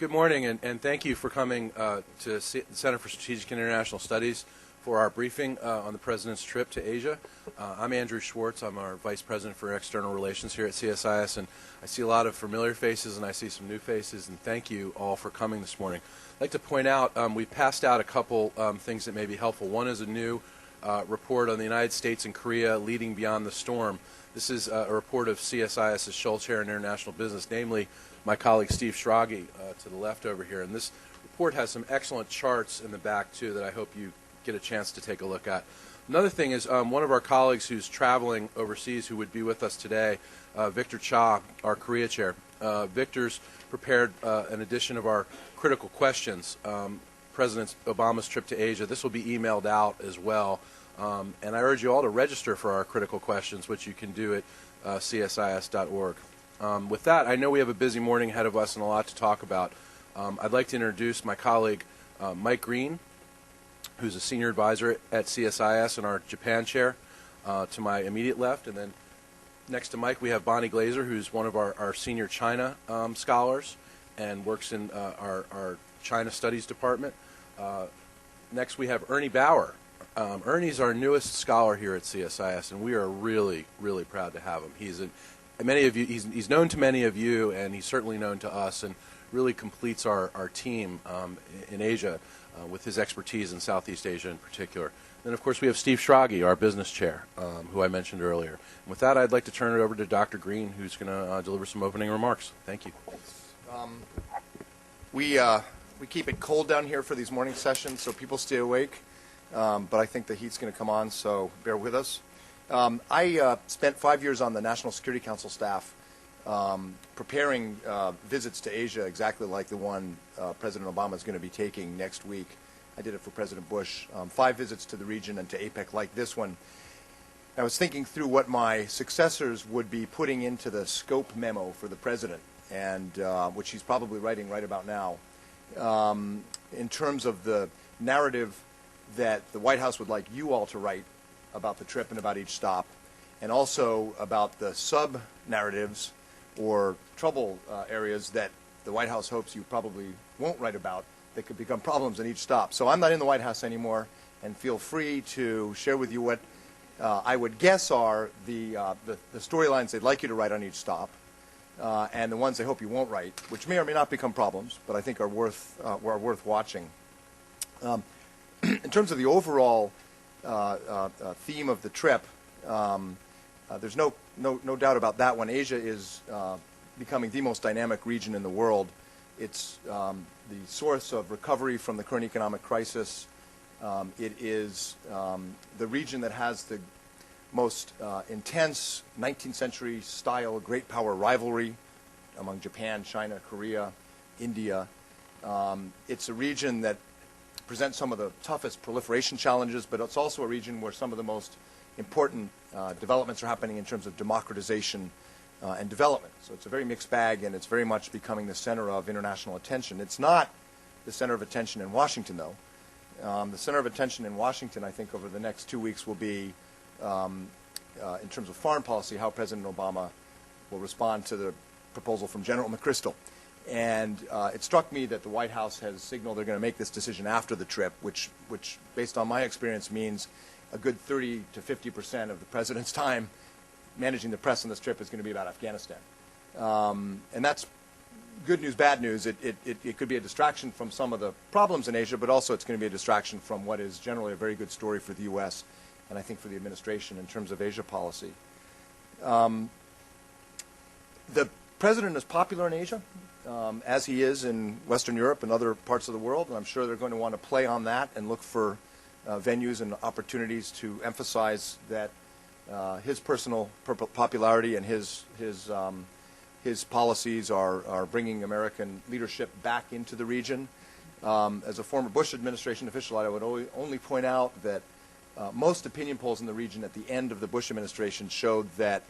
Good morning, and thank you for coming to the Center for Strategic and International Studies for our briefing on the President's trip to Asia. I'm Andrew Schwartz. I'm our Vice President for External Relations here at CSIS, and I see a lot of familiar faces and I see some new faces, and thank you all for coming this morning. I'd like to point out we passed out a couple things that may be helpful. One is a new report on the United States and Korea leading beyond the storm. This is a report of CSIS's Scholl Chair in International Business, namely my colleague Steve Schrage to the left over here. And this report has some excellent charts in the back, too, that I hope you get a chance to take a look at. Another thing is one of our colleagues who's traveling overseas who would be with us today, Victor Cha, our Korea Chair. Victor's prepared an edition of our critical questions, President Obama's trip to Asia. This will be emailed out as well. And I urge you all to register for our critical questions, which you can do at csis.org. With that, I know we have a busy morning ahead of us and a lot to talk about. I'd like to introduce my colleague, Mike Green, who's a senior advisor at CSIS and our Japan chair, to my immediate left. And then next to Mike, we have Bonnie Glazer, who's one of our senior China scholars and works in our China Studies Department. Next, we have Ernie Bauer. Ernie's our newest scholar here at CSIS, and we are really, really proud to have him. He's known to many of you, and he's certainly known to us, and really completes our team in Asia with his expertise in Southeast Asia in particular. Then, of course, we have Steve Schrage, our business chair, who I mentioned earlier. And with that, I'd like to turn it over to Dr. Green, who's going to deliver some opening remarks. Thank you. We keep it cold down here for these morning sessions, so people stay awake. But I think the heat's going to come on, so bear with us. I spent 5 years on the National Security Council staff preparing visits to Asia exactly like the one President Obama is going to be taking next week. I did it for President Bush. 5 visits to the region and to APEC like this one. I was thinking through what my successors would be putting into the scope memo for the President, and which he's probably writing right about now, in terms of the narrative that the White House would like you all to write about the trip and about each stop, and also about the sub-narratives or trouble areas that the White House hopes you probably won't write about that could become problems in each stop. So I'm not in the White House anymore, and feel free to share with you what I would guess are the storylines they'd like you to write on each stop, and the ones they hope you won't write, which may or may not become problems, but I think are worth watching. In terms of the overall theme of the trip, there's no doubt about that one. Asia is becoming the most dynamic region in the world. It's the source of recovery from the current economic crisis. It is the region that has the most intense 19th century style great power rivalry among Japan, China, Korea, India. It's a region that presents some of the toughest proliferation challenges, but it's also a region where some of the most important developments are happening in terms of democratization and development. So it's a very mixed bag, and it's very much becoming the center of international attention. It's not the center of attention in Washington, though. The center of attention in Washington, I think, over the next 2 weeks will be, in terms of foreign policy, how President Obama will respond to the proposal from General McChrystal. And it struck me that the White House has signaled they're going to make this decision after the trip, which, based on my experience, means a good 30 to 50% of the President's time managing the press on this trip is going to be about Afghanistan. And that's good news, bad news. It could be a distraction from some of the problems in Asia, but also it's going to be a distraction from what is generally a very good story for the U.S. and I think for the administration in terms of Asia policy. The President is popular in Asia, as he is in Western Europe and other parts of the world, and I'm sure they're going to want to play on that and look for venues and opportunities to emphasize that his personal popularity and his policies are bringing American leadership back into the region. As a former Bush administration official, I would only point out that most opinion polls in the region at the end of the Bush administration showed that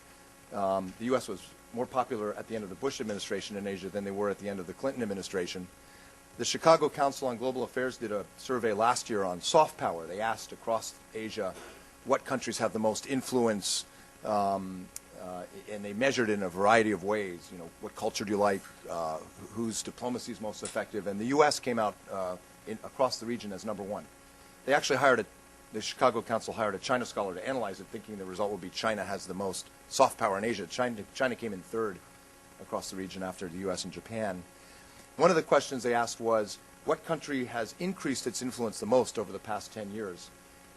the U.S. was more popular at the end of the Bush administration in Asia than they were at the end of the Clinton administration. The Chicago Council on Global Affairs did a survey last year on soft power. They asked across Asia what countries have the most influence and they measured in a variety of ways. You know, what culture do you like? Whose diplomacy is most effective? And the U.S. came out across the region as number one. They actually the Chicago Council hired a China scholar to analyze it, thinking the result would be China has the most soft power in Asia. China came in third across the region after the U.S. and Japan. One of the questions they asked was, what country has increased its influence the most over the past 10 years?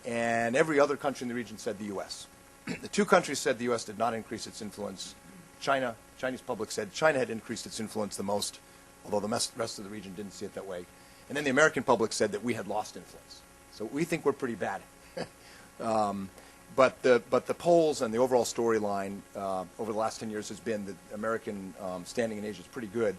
And every other country in the region said the U.S. The two countries said the U.S. did not increase its influence. Chinese public said China had increased its influence the most, although the rest of the region didn't see it that way. And then the American public said that we had lost influence. So we think we're pretty bad. But the polls and the overall storyline over the last 10 years has been that American standing in Asia is pretty good.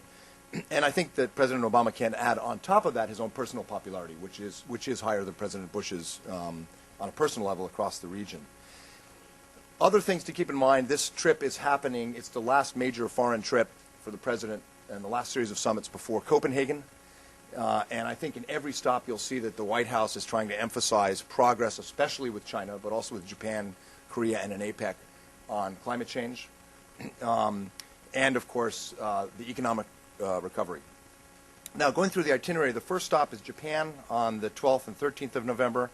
And I think that President Obama can add on top of that his own personal popularity, which is higher than President Bush's on a personal level across the region. Other things to keep in mind, this trip is happening. It's the last major foreign trip for the president and the last series of summits before Copenhagen. And I think in every stop you'll see that the White House is trying to emphasize progress, especially with China, but also with Japan, Korea, and an APEC on climate change. And, of course, the economic recovery. Now, going through the itinerary, the first stop is Japan on the 12th and 13th of November.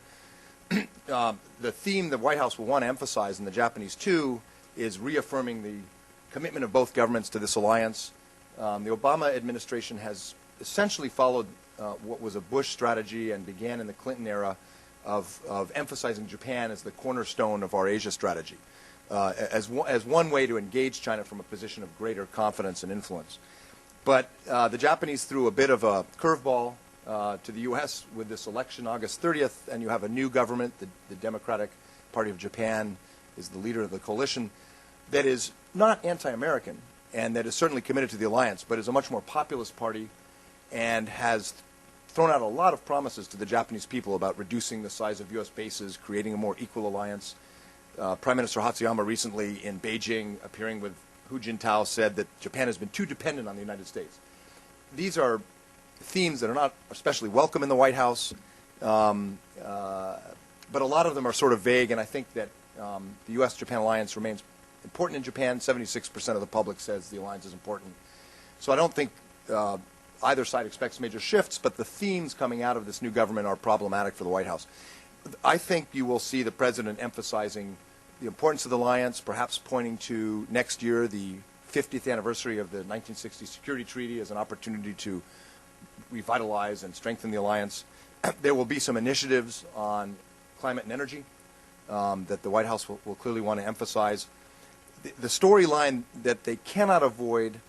The theme the White House will want to emphasize, and the Japanese too, is reaffirming the commitment of both governments to this alliance. The Obama administration has essentially followed what was a Bush strategy and began in the Clinton era of emphasizing Japan as the cornerstone of our Asia strategy, as one way to engage China from a position of greater confidence and influence. But the Japanese threw a bit of a curveball to the U.S. with this election August 30th, and you have a new government, the Democratic Party of Japan is the leader of the coalition, that is not anti-American and that is certainly committed to the alliance, but is a much more populist party and has thrown out a lot of promises to the Japanese people about reducing the size of U.S. bases, creating a more equal alliance. Prime Minister Hatsuyama recently in Beijing, appearing with Hu Jintao, said that Japan has been too dependent on the United States. These are themes that are not especially welcome in the White House, but a lot of them are sort of vague, and I think that the U.S.-Japan alliance remains important in Japan. 76% of the public says the alliance is important. So I don't think either side expects major shifts, but the themes coming out of this new government are problematic for the White House. I think you will see the president emphasizing the importance of the alliance, perhaps pointing to next year, the 50th anniversary of the 1960 Security Treaty, as an opportunity to revitalize and strengthen the alliance. There will be some initiatives on climate and energy that the White House will clearly want to emphasize. The storyline that they cannot avoid,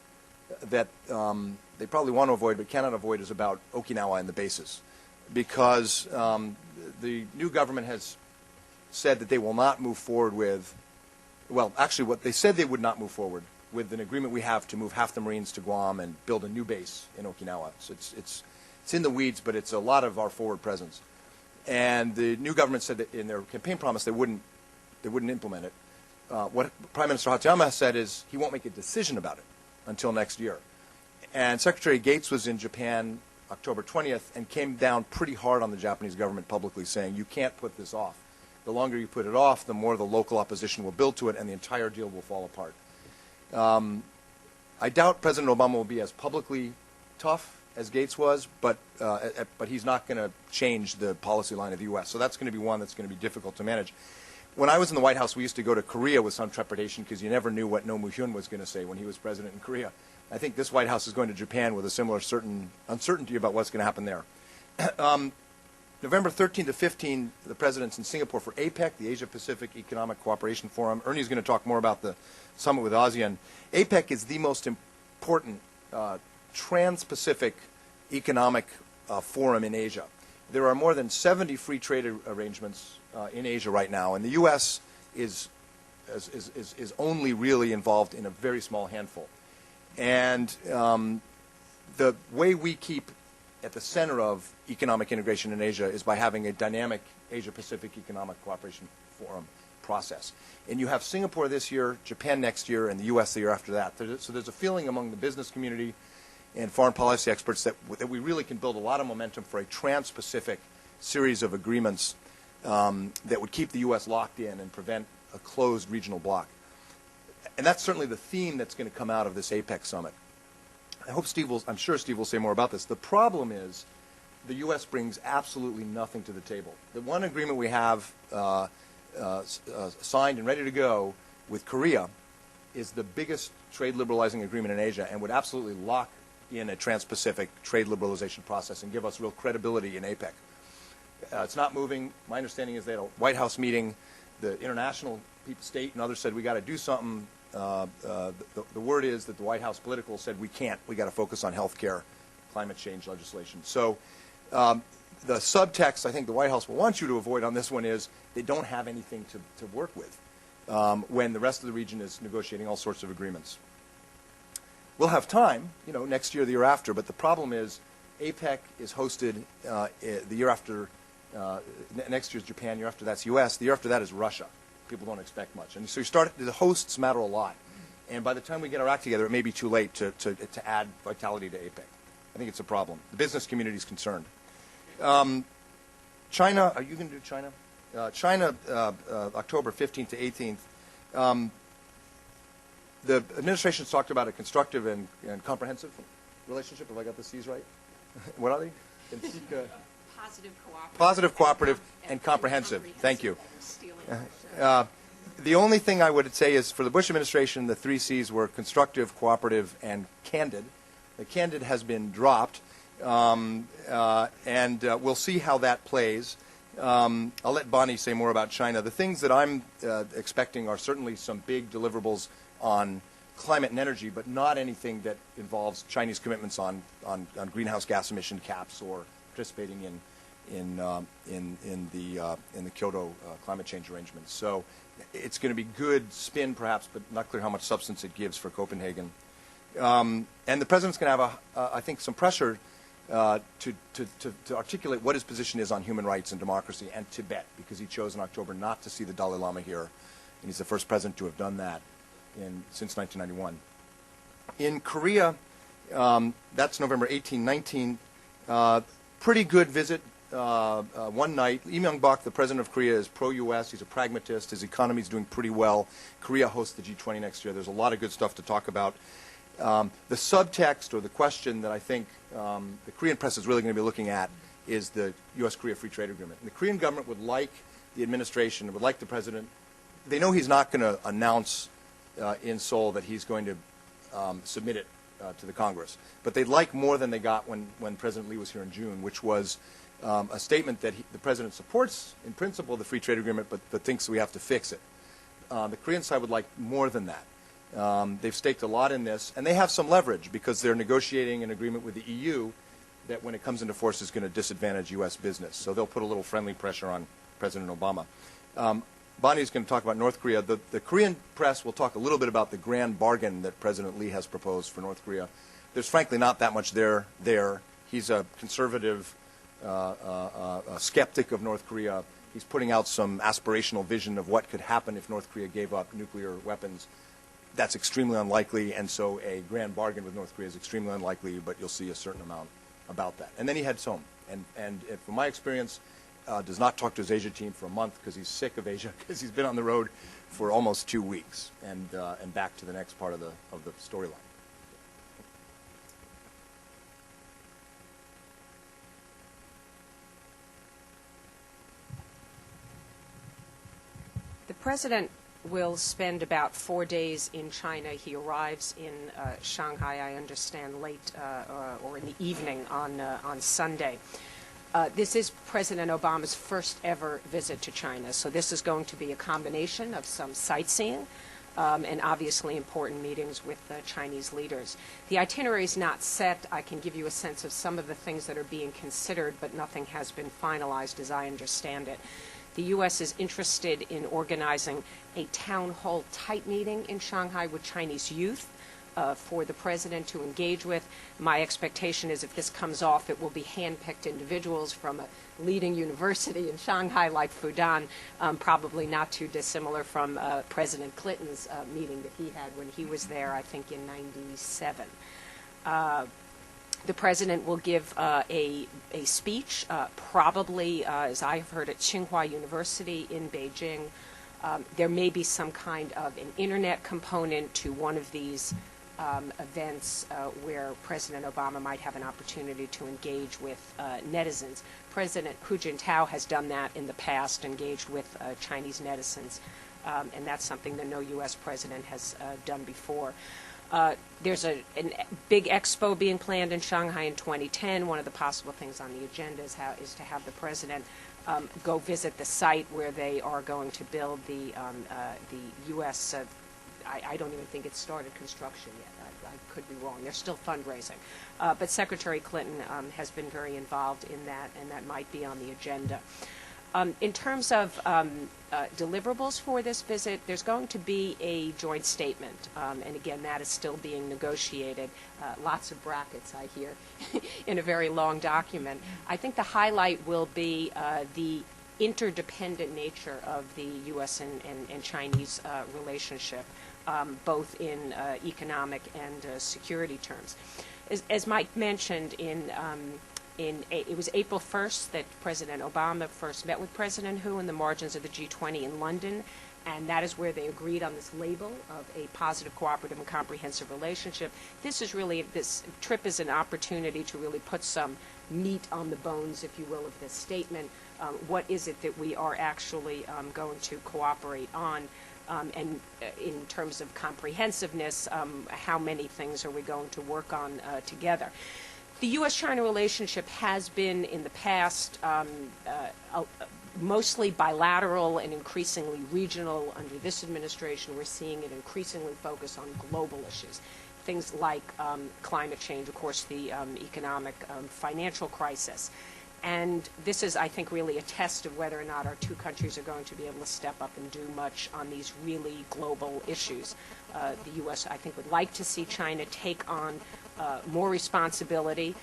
that they probably want to avoid but cannot avoid, is about Okinawa and the bases. Because the new government has said that they will not move forward with, well, actually what they said they would not move forward with an agreement we have to move half the Marines to Guam and build a new base in Okinawa. So it's in the weeds, but it's a lot of our forward presence. And the new government said that in their campaign promise they wouldn't implement it. What Prime Minister Hatsuyama said is he won't make a decision about it until next year. And Secretary Gates was in Japan October 20th and came down pretty hard on the Japanese government publicly, saying you can't put this off. The longer you put it off, the more the local opposition will build to it and the entire deal will fall apart. I doubt President Obama will be as publicly tough as Gates was, but he's not going to change the policy line of the U.S. So that's going to be one that's going to be difficult to manage. When I was in the White House, we used to go to Korea with some trepidation because you never knew what Roh Moo-hyun was going to say when he was president in Korea. I think this White House is going to Japan with a similar uncertainty about what's going to happen there. November 13 to 15, the president's in Singapore for APEC, the Asia-Pacific Economic Cooperation Forum. Ernie's going to talk more about the summit with ASEAN. APEC is the most important trans-Pacific economic forum in Asia. There are more than 70 free trade arrangements in Asia right now, and the U.S. is only really involved in a very small handful. And the way we keep at the center of economic integration in Asia is by having a dynamic Asia-Pacific Economic Cooperation Forum process. And you have Singapore this year, Japan next year, and the U.S. the year after that. So there's a feeling among the business community and foreign policy experts that we really can build a lot of momentum for a trans-Pacific series of agreements that would keep the U.S. locked in and prevent a closed regional bloc. And that's certainly the theme that's going to come out of this APEC summit. I'm sure Steve will say more about this. The problem is the U.S. brings absolutely nothing to the table. The one agreement we have signed and ready to go with Korea is the biggest trade liberalizing agreement in Asia and would absolutely lock in a trans-Pacific trade liberalization process and give us real credibility in APEC. It's not moving. My understanding is they had a White House meeting. The international people, state and others said we got to do something. The word is that the White House political said we can't. We got to focus on health care, climate change legislation. So the subtext I think the White House will want you to avoid on this one is they don't have anything to work with when the rest of the region is negotiating all sorts of agreements. We'll have time, next year, the year after, but the problem is APEC is hosted the year after, next year's Japan, year after that's U.S., the year after that is Russia. People don't expect much. And so the hosts matter a lot. And by the time we get our act together, it may be too late to add vitality to APEC. I think it's a problem. The business community is concerned. China, are you going to do China? China, October 15th to 18th. The administration's talked about a constructive and comprehensive relationship. Have I got the C's right? What are they? Positive, cooperative, and comprehensive. Thank you. The only thing I would say is for the Bush administration, the 3 C's were constructive, cooperative, and candid. The candid has been dropped, and we'll see how that plays. I'll let Bonnie say more about China. The things that I'm expecting are certainly some big deliverables on climate and energy, but not anything that involves Chinese commitments on greenhouse gas emission caps or participating in the Kyoto climate change arrangements. So it's going to be good spin, perhaps, but not clear how much substance it gives for Copenhagen. And the president's going to have, I think, some pressure to articulate what his position is on human rights and democracy and Tibet, because he chose in October not to see the Dalai Lama here, and he's the first president to have done that since 1991. In Korea, that's November 18, 19. Pretty good visit. One night. Lee Myung-bak, the president of Korea, is pro-U.S. He's a pragmatist. His economy is doing pretty well. Korea hosts the G20 next year. There's a lot of good stuff to talk about. The subtext or the question that I think the Korean press is really going to be looking at is the U.S.-Korea Free Trade Agreement. And the Korean government would like the administration, would like the president. They know he's not going to announce in Seoul that he's going to submit it to the Congress. But they'd like more than they got when President Lee was here in June, which was a statement that the president supports, in principle, the free trade agreement, but thinks we have to fix it. The Korean side would like more than that. They've staked a lot in this, and they have some leverage because they're negotiating an agreement with the EU that, when it comes into force, is going to disadvantage U.S. business. So they'll put a little friendly pressure on President Obama. Bonnie's going to talk about North Korea. The Korean press will talk a little bit about the grand bargain that President Lee has proposed for North Korea. There's frankly not that much there. He's a conservative skeptic of North Korea. He's putting out some aspirational vision of what could happen if North Korea gave up nuclear weapons. That's extremely unlikely, and so a grand bargain with North Korea is extremely unlikely, but you'll see a certain amount about that. And then he heads home. And from my experience, does not talk to his Asia team for a month because he's sick of Asia, because he's been on the road for almost 2 weeks, and back to the next part of the storyline. The president will spend about 4 days in China. He arrives in Shanghai, I understand, late or in the evening on Sunday. This is President Obama's first ever visit to China, so this is going to be a combination of some sightseeing and obviously important meetings with Chinese leaders. The itinerary is not set. I can give you a sense of some of the things that are being considered, but nothing has been finalized as I understand it. The U.S. is interested in organizing a town hall type meeting in Shanghai with Chinese youth for the president to engage with. My expectation is if this comes off, it will be hand-picked individuals from a leading university in Shanghai like Fudan, probably not too dissimilar from President Clinton's meeting that he had when he was there, I think, in '97. The president will give a speech, probably, as I've heard, at Tsinghua University in Beijing, There may be some kind of an internet component to one of these events where President Obama might have an opportunity to engage with netizens. President Hu Jintao has done that in the past, engaged with Chinese netizens, and that's something that no U.S. president has done before. There's a big expo being planned in Shanghai in 2010. One of the possible things on the agenda is to have the president go visit the site where they are going to build the U.S. I don't even think it's started construction yet. I could be wrong. They're still fundraising. But Secretary Clinton has been very involved in that, and that might be on the agenda. In terms of deliverables for this visit, there's going to be a joint statement, and again, that is still being negotiated. Lots of brackets, I hear, in a very long document. I think the highlight will be the interdependent nature of the U.S. and Chinese relationship, both in economic and security terms. As Mike mentioned, it was April 1st that President Obama first met with President Hu in the margins of the G20 in London, and that is where they agreed on this label of a positive, cooperative, and comprehensive relationship. This trip is an opportunity to really put some meat on the bones, if you will, of this statement. What is it that we are actually going to cooperate on? And in terms of comprehensiveness, how many things are we going to work on together? The U.S.-China relationship has been, in the past, mostly bilateral and increasingly regional. Under this administration, we're seeing it increasingly focus on global issues. Things like climate change, of course, the economic financial crisis. And this is, I think, really a test of whether or not our two countries are going to be able to step up and do much on these really global issues. The U.S., I think, would like to see China take on more responsibility,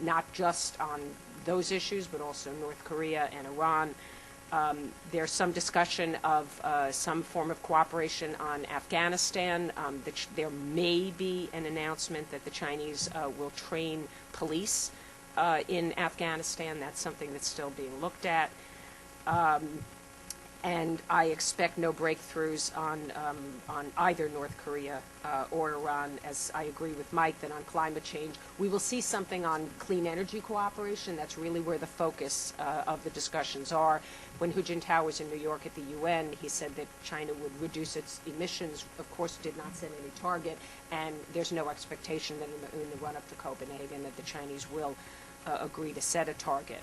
not just on those issues, but also North Korea and Iran. There's some discussion of some form of cooperation on Afghanistan. There may be an announcement that the Chinese will train police in Afghanistan. That's something that's still being looked at. And I expect no breakthroughs on either North Korea or Iran, as I agree with Mike that on climate change. We will see something on clean energy cooperation. That's really where the focus of the discussions are. When Hu Jintao was in New York at the UN, he said that China would reduce its emissions. Of course, did not set any target, and there's no expectation that in the run-up to Copenhagen that the Chinese will agree to set a target.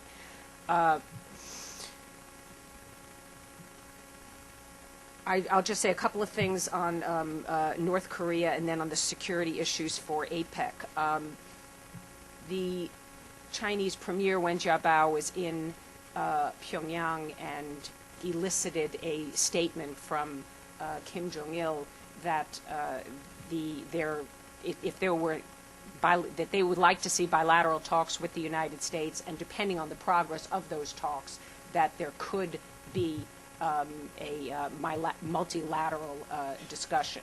I'll just say a couple of things on North Korea and then on the security issues for APEC. The Chinese Premier Wen Jiabao was in Pyongyang and elicited a statement from Kim Jong-il that that they would like to see bilateral talks with the United States, and depending on the progress of those talks, that there could be a multilateral discussion.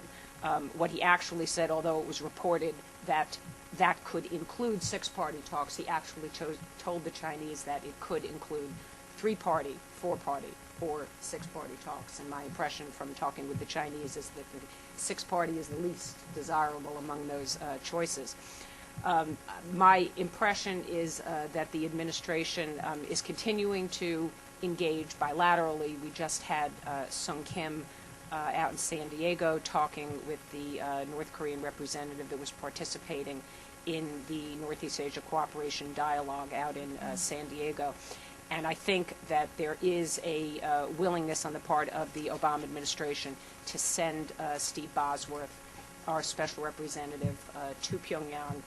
What he actually said, although it was reported that that could include six-party talks, he actually told the Chinese that it could include three-party, four-party, or six-party talks. And my impression from talking with the Chinese is that the six-party is the least desirable among those choices. My impression is that the administration is continuing to engage bilaterally. We just had Sung Kim out in San Diego talking with the North Korean representative that was participating in the Northeast Asia Cooperation Dialogue out in San Diego. And I think that there is a willingness on the part of the Obama administration to send Steve Bosworth, our special representative, to Pyongyang.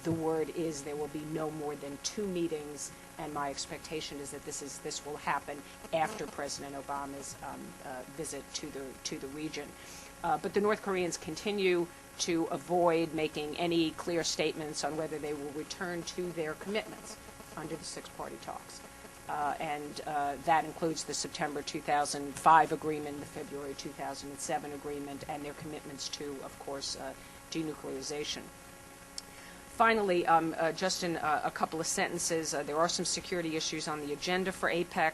The word is there will be no more than 2 meetings, and my expectation is that this will happen after President Obama's visit to the region. But the North Koreans continue to avoid making any clear statements on whether they will return to their commitments under the six-party talks. And that includes the September 2005 agreement, the February 2007 agreement, and their commitments to, of course, denuclearization. Finally, just in a couple of sentences, there are some security issues on the agenda for APEC.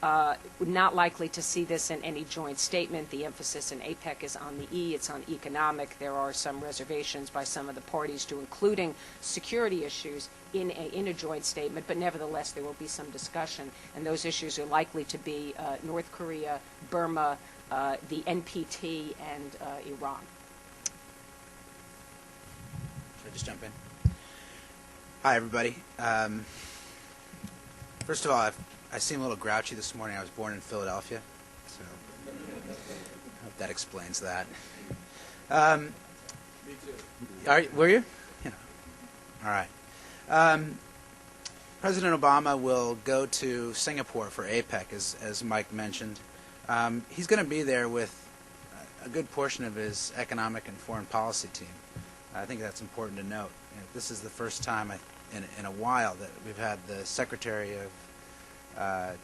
Not likely to see this in any joint statement. The emphasis in APEC is on the E. It's on economic. There are some reservations by some of the parties to including security issues in a joint statement, but nevertheless there will be some discussion, and those issues are likely to be North Korea, Burma, the NPT, and Iran. Should I just jump in? Hi, everybody. First of all, I seem a little grouchy this morning. I was born in Philadelphia, so I hope that explains that. Me too. Were you? Yeah. All right. President Obama will go to Singapore for APEC, as Mike mentioned. He's going to be there with a good portion of his economic and foreign policy team. I think that's important to note. This is the first time in a while that we've had the Secretary of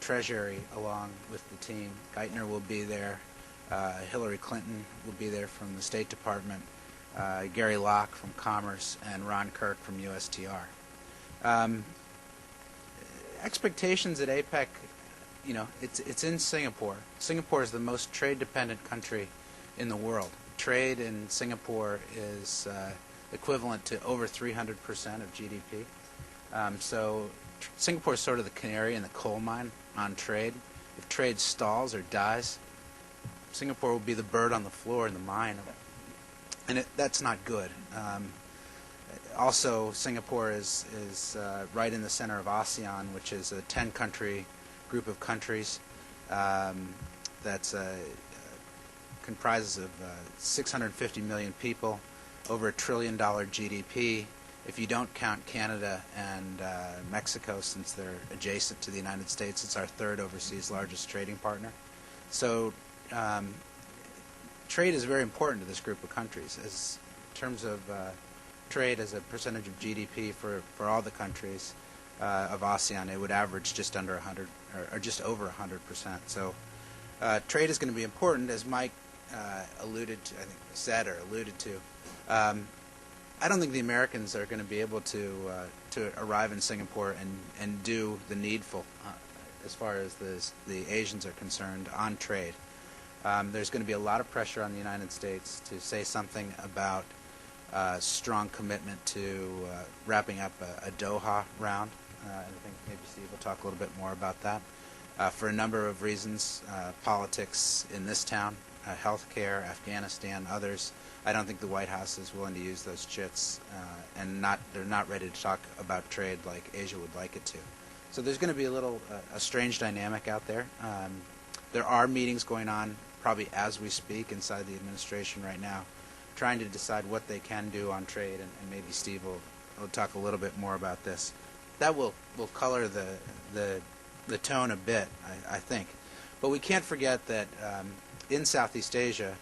Treasury along with the team. Geithner will be there. Hillary Clinton will be there from the State Department. Gary Locke from Commerce, and Ron Kirk from USTR. Expectations at APEC, it's in Singapore. Singapore is the most trade-dependent country in the world. Trade in Singapore is equivalent to over 300% of GDP. So Singapore is sort of the canary in the coal mine on trade. If trade stalls or dies, Singapore will be the bird on the floor in the mine. And that's not good. Also, Singapore is right in the center of ASEAN, which is a 10-country group of countries that's comprises of 650 million people, over $1 trillion GDP. If you don't count Canada and Mexico, since they're adjacent to the United States, it's our third overseas largest trading partner. So trade is very important to this group of countries. In terms of trade as a percentage of GDP for all the countries of ASEAN, it would average just under 100 or just over 100%. So trade is going to be important, as Mike alluded to, I think said or alluded to. I don't think the Americans are going to be able to arrive in Singapore and do the needful as far as the Asians are concerned on trade. There's going to be a lot of pressure on the United States to say something about strong commitment to wrapping up a Doha round. I think maybe Steve will talk a little bit more about that. For a number of reasons, politics in this town, healthcare, Afghanistan, others. I don't think the White House is willing to use those chits, and they're not ready to talk about trade like Asia would like it to. So there's going to be a strange dynamic out there. There are meetings going on probably as we speak inside the administration right now, trying to decide what they can do on trade, and maybe Steve will talk a little bit more about this. That will color the tone a bit, I think. But we can't forget that in Southeast Asia,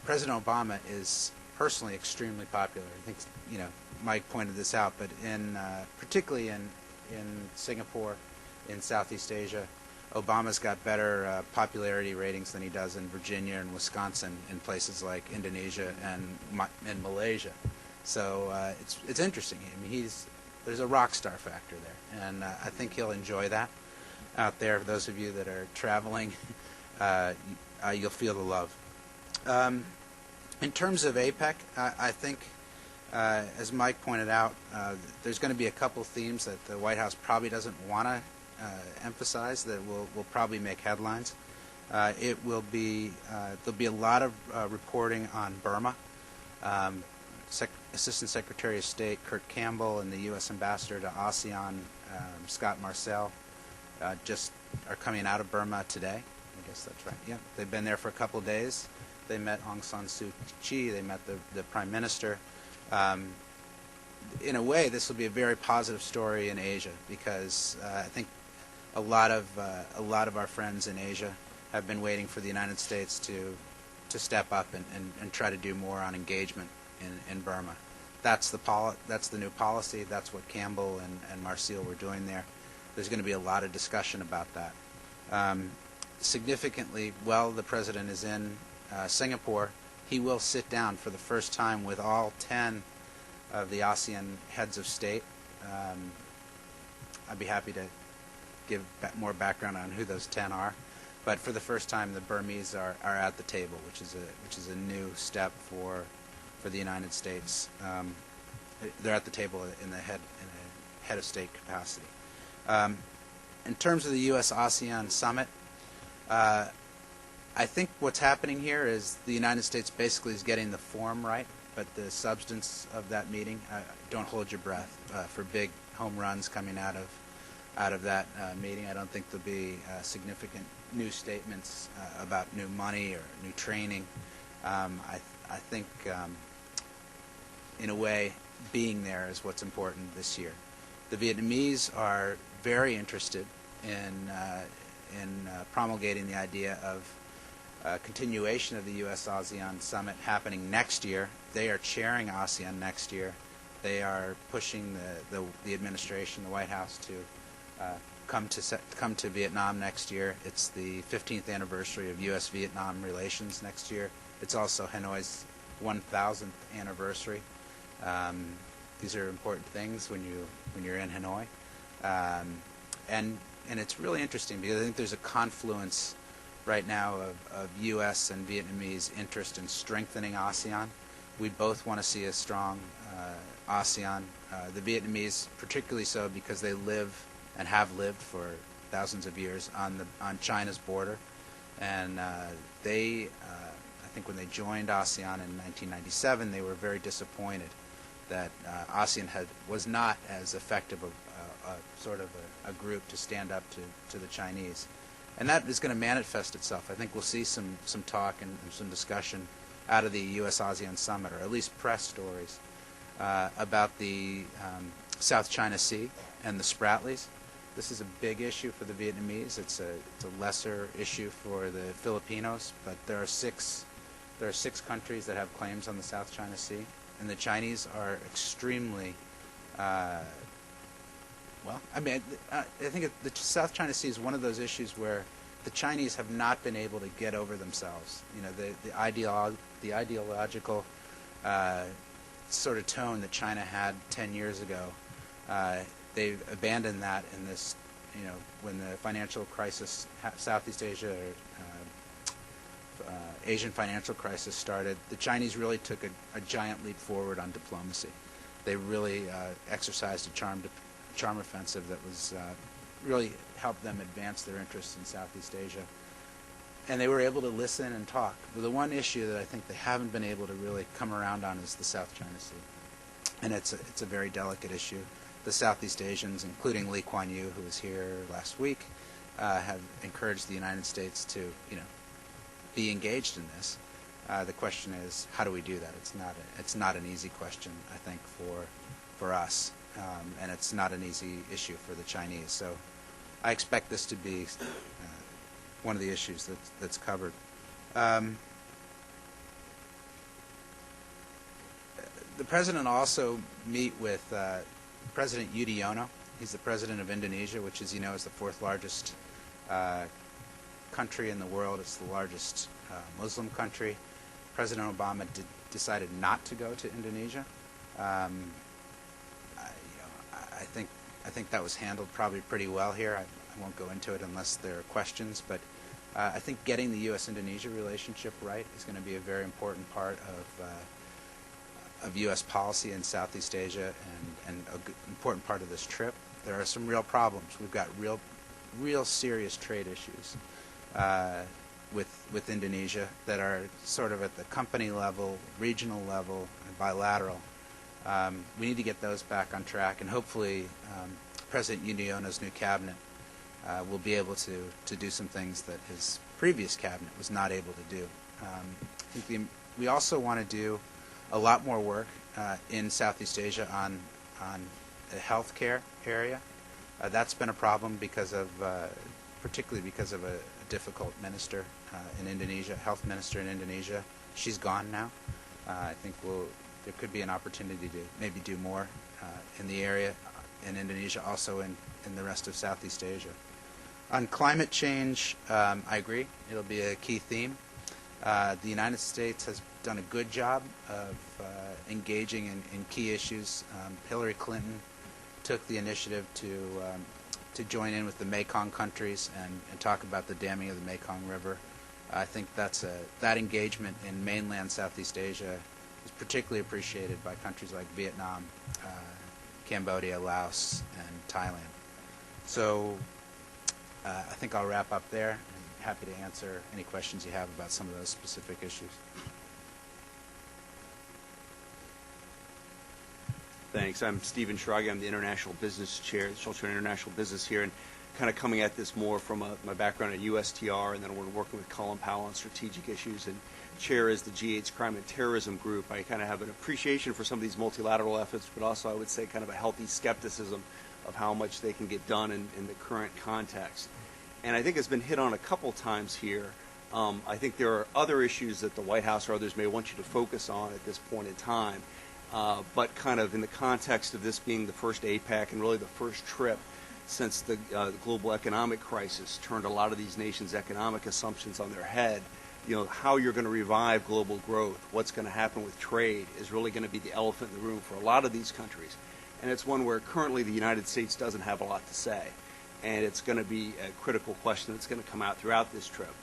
President Obama is personally extremely popular. I think Mike pointed this out, but particularly in Singapore, in Southeast Asia, Obama's got better popularity ratings than he does in Virginia and Wisconsin, in places like Indonesia and Malaysia. So it's interesting. I mean, there's a rock star factor there, and I think he'll enjoy that out there. For those of you that are traveling, you'll feel the love. In terms of APEC, I think, as Mike pointed out, there's going to be a couple themes that the White House probably doesn't want to emphasize that will probably make headlines. There'll be a lot of reporting on Burma. Assistant Secretary of State Kurt Campbell and the U.S. Ambassador to ASEAN, Scott Marcel, just are coming out of Burma today. I guess that's right. Yeah, they've been there for a couple of days. They met Aung San Suu Kyi. They met the Prime Minister. In a way, this will be a very positive story in Asia, because I think a lot of our friends in Asia have been waiting for the United States to step up and try to do more on engagement in Burma. That's the new policy. That's what Campbell and Marcel were doing there. There's going to be a lot of discussion about that. Significantly, while the president is in Singapore, he will sit down for the first time with all 10 of the ASEAN heads of state. I'd be happy to give more background on who those 10 are. But for the first time, the Burmese are at the table, which is a new step for the United States. They're at the table in a head of state capacity. In terms of the U.S.-ASEAN summit, I think what's happening here is the United States basically is getting the form right, but the substance of that meeting, don't hold your breath for big home runs coming out of that meeting. I don't think there'll be significant new statements about new money or new training. I think, in a way, being there is what's important this year. The Vietnamese are very interested in promulgating the idea of continuation of the U.S.-ASEAN summit happening next year. They are chairing ASEAN next year. They are pushing the administration, the White House, to come to Vietnam next year. It's the 15th anniversary of U.S.-Vietnam relations next year. It's also Hanoi's 1,000th anniversary. These are important things when you're in Hanoi, and it's really interesting because I think there's a confluence right now of U.S. and Vietnamese interest in strengthening ASEAN. We both want to see a strong ASEAN. The Vietnamese, particularly so because they live and have lived for thousands of years on China's border, and I think when they joined ASEAN in 1997, they were very disappointed that ASEAN was not as effective a group to stand up to the Chinese. And that is going to manifest itself. I think we'll see some talk and some discussion out of the U.S.-ASEAN summit, or at least press stories, about the South China Sea and the Spratlys. This is a big issue for the Vietnamese. It's a lesser issue for the Filipinos, but there are six countries that have claims on the South China Sea, and the Chinese are extremely I think the South China Sea is one of those issues where the Chinese have not been able to get over themselves. You know, the ideological sort of tone that China had 10 years ago. They've abandoned that in this, when the financial crisis, Southeast Asia, Asian financial crisis started, the Chinese really took a giant leap forward on diplomacy. They really exercised a charm offensive that was really helped them advance their interests in Southeast Asia. And they were able to listen and talk. But the one issue that I think they haven't been able to really come around on is the South China Sea. And it's a very delicate issue. The Southeast Asians, including Lee Kuan Yew, who was here last week, have encouraged the United States to, be engaged in this. The question is, how do we do that? It's not an easy question, I think, for us. And it's not an easy issue for the Chinese. So I expect this to be one of the issues that's covered. The president also meet with President Yudhoyono. He's the president of Indonesia, which, as you know, is the fourth largest country in the world. It's the largest Muslim country. President Obama decided not to go to Indonesia. I think that was handled probably pretty well here. I won't go into it unless there are questions, but I think getting the U.S.-Indonesia relationship right is going to be a very important part of U.S. policy in Southeast Asia and an important part of this trip. There are some real problems. We've got real serious trade issues with Indonesia that are sort of at the company level, regional level, and bilateral. We need to get those back on track, and hopefully President Yudhoyono's new cabinet will be able to do some things that his previous cabinet was not able to do. I think we also want to do a lot more work in Southeast Asia on the healthcare area. That's been a problem particularly because of a difficult minister in Indonesia, health minister in Indonesia. She's gone now. I think there could be an opportunity to maybe do more in the area in Indonesia, also in the rest of Southeast Asia. On climate change, I agree. It'll be a key theme. The United States has done a good job of engaging in key issues. Hillary Clinton took the initiative to to join in with the Mekong countries and talk about the damming of the Mekong River. I think that engagement in mainland Southeast Asia is particularly appreciated by countries like Vietnam, Cambodia, Laos, and Thailand. So I think I'll wrap up there. I'm happy to answer any questions you have about some of those specific issues. Thanks. I'm Stephen Schrage. I'm the International Business Chair, the Shelter International Business here, and kind of coming at this more from my background at USTR, and then we're working with Colin Powell on strategic issues, and Chair is the G8's Crime and Terrorism Group. I kind of have an appreciation for some of these multilateral efforts, but also I would say kind of a healthy skepticism of how much they can get done in the current context. And I think it's been hit on a couple times here. I think there are other issues that the White House or others may want you to focus on at this point in time. But kind of in the context of this being the first APEC and really the first trip since the global economic crisis turned a lot of these nations' economic assumptions on their head, how you're going to revive global growth, what's going to happen with trade is really going to be the elephant in the room for a lot of these countries. And it's one where currently the United States doesn't have a lot to say. And it's going to be a critical question that's going to come out throughout this trip.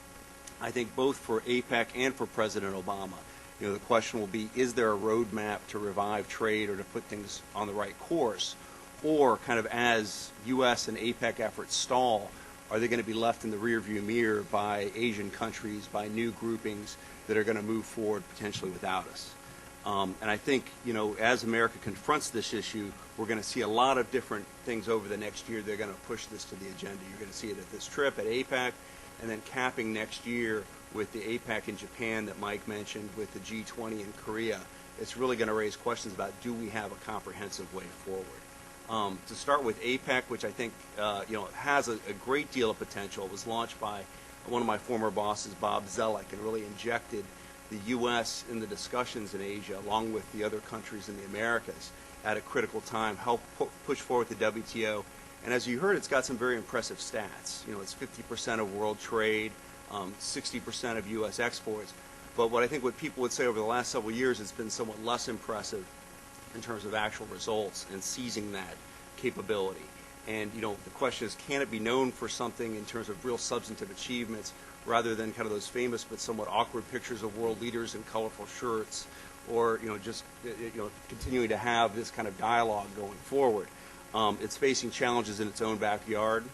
I think both for APEC and for President Obama, the question will be, is there a roadmap to revive trade or to put things on the right course? Or kind of as U.S. and APEC efforts stall, are they going to be left in the rearview mirror by Asian countries, by new groupings that are going to move forward potentially without us? And I think, as America confronts this issue, we're going to see a lot of different things over the next year. They're going to push this to the agenda. You're going to see it at this trip at APEC, and then capping next year with the APEC in Japan that Mike mentioned, with the G20 in Korea. It's really going to raise questions about, do we have a comprehensive way forward? To start with APEC, which I think has a great deal of potential, was launched by one of my former bosses, Bob Zellick, and really injected the U.S. in the discussions in Asia, along with the other countries in the Americas, at a critical time, help push forward the WTO. And as you heard, it's got some very impressive stats. It's 50% of world trade, 60% of U.S. exports. But what people would say over the last several years, it's been somewhat less impressive in terms of actual results and seizing that capability. And, the question is, can it be known for something in terms of real substantive achievements rather than kind of those famous but somewhat awkward pictures of world leaders in colorful shirts, or, just continuing to have this kind of dialogue going forward? It's facing challenges in its own backyard.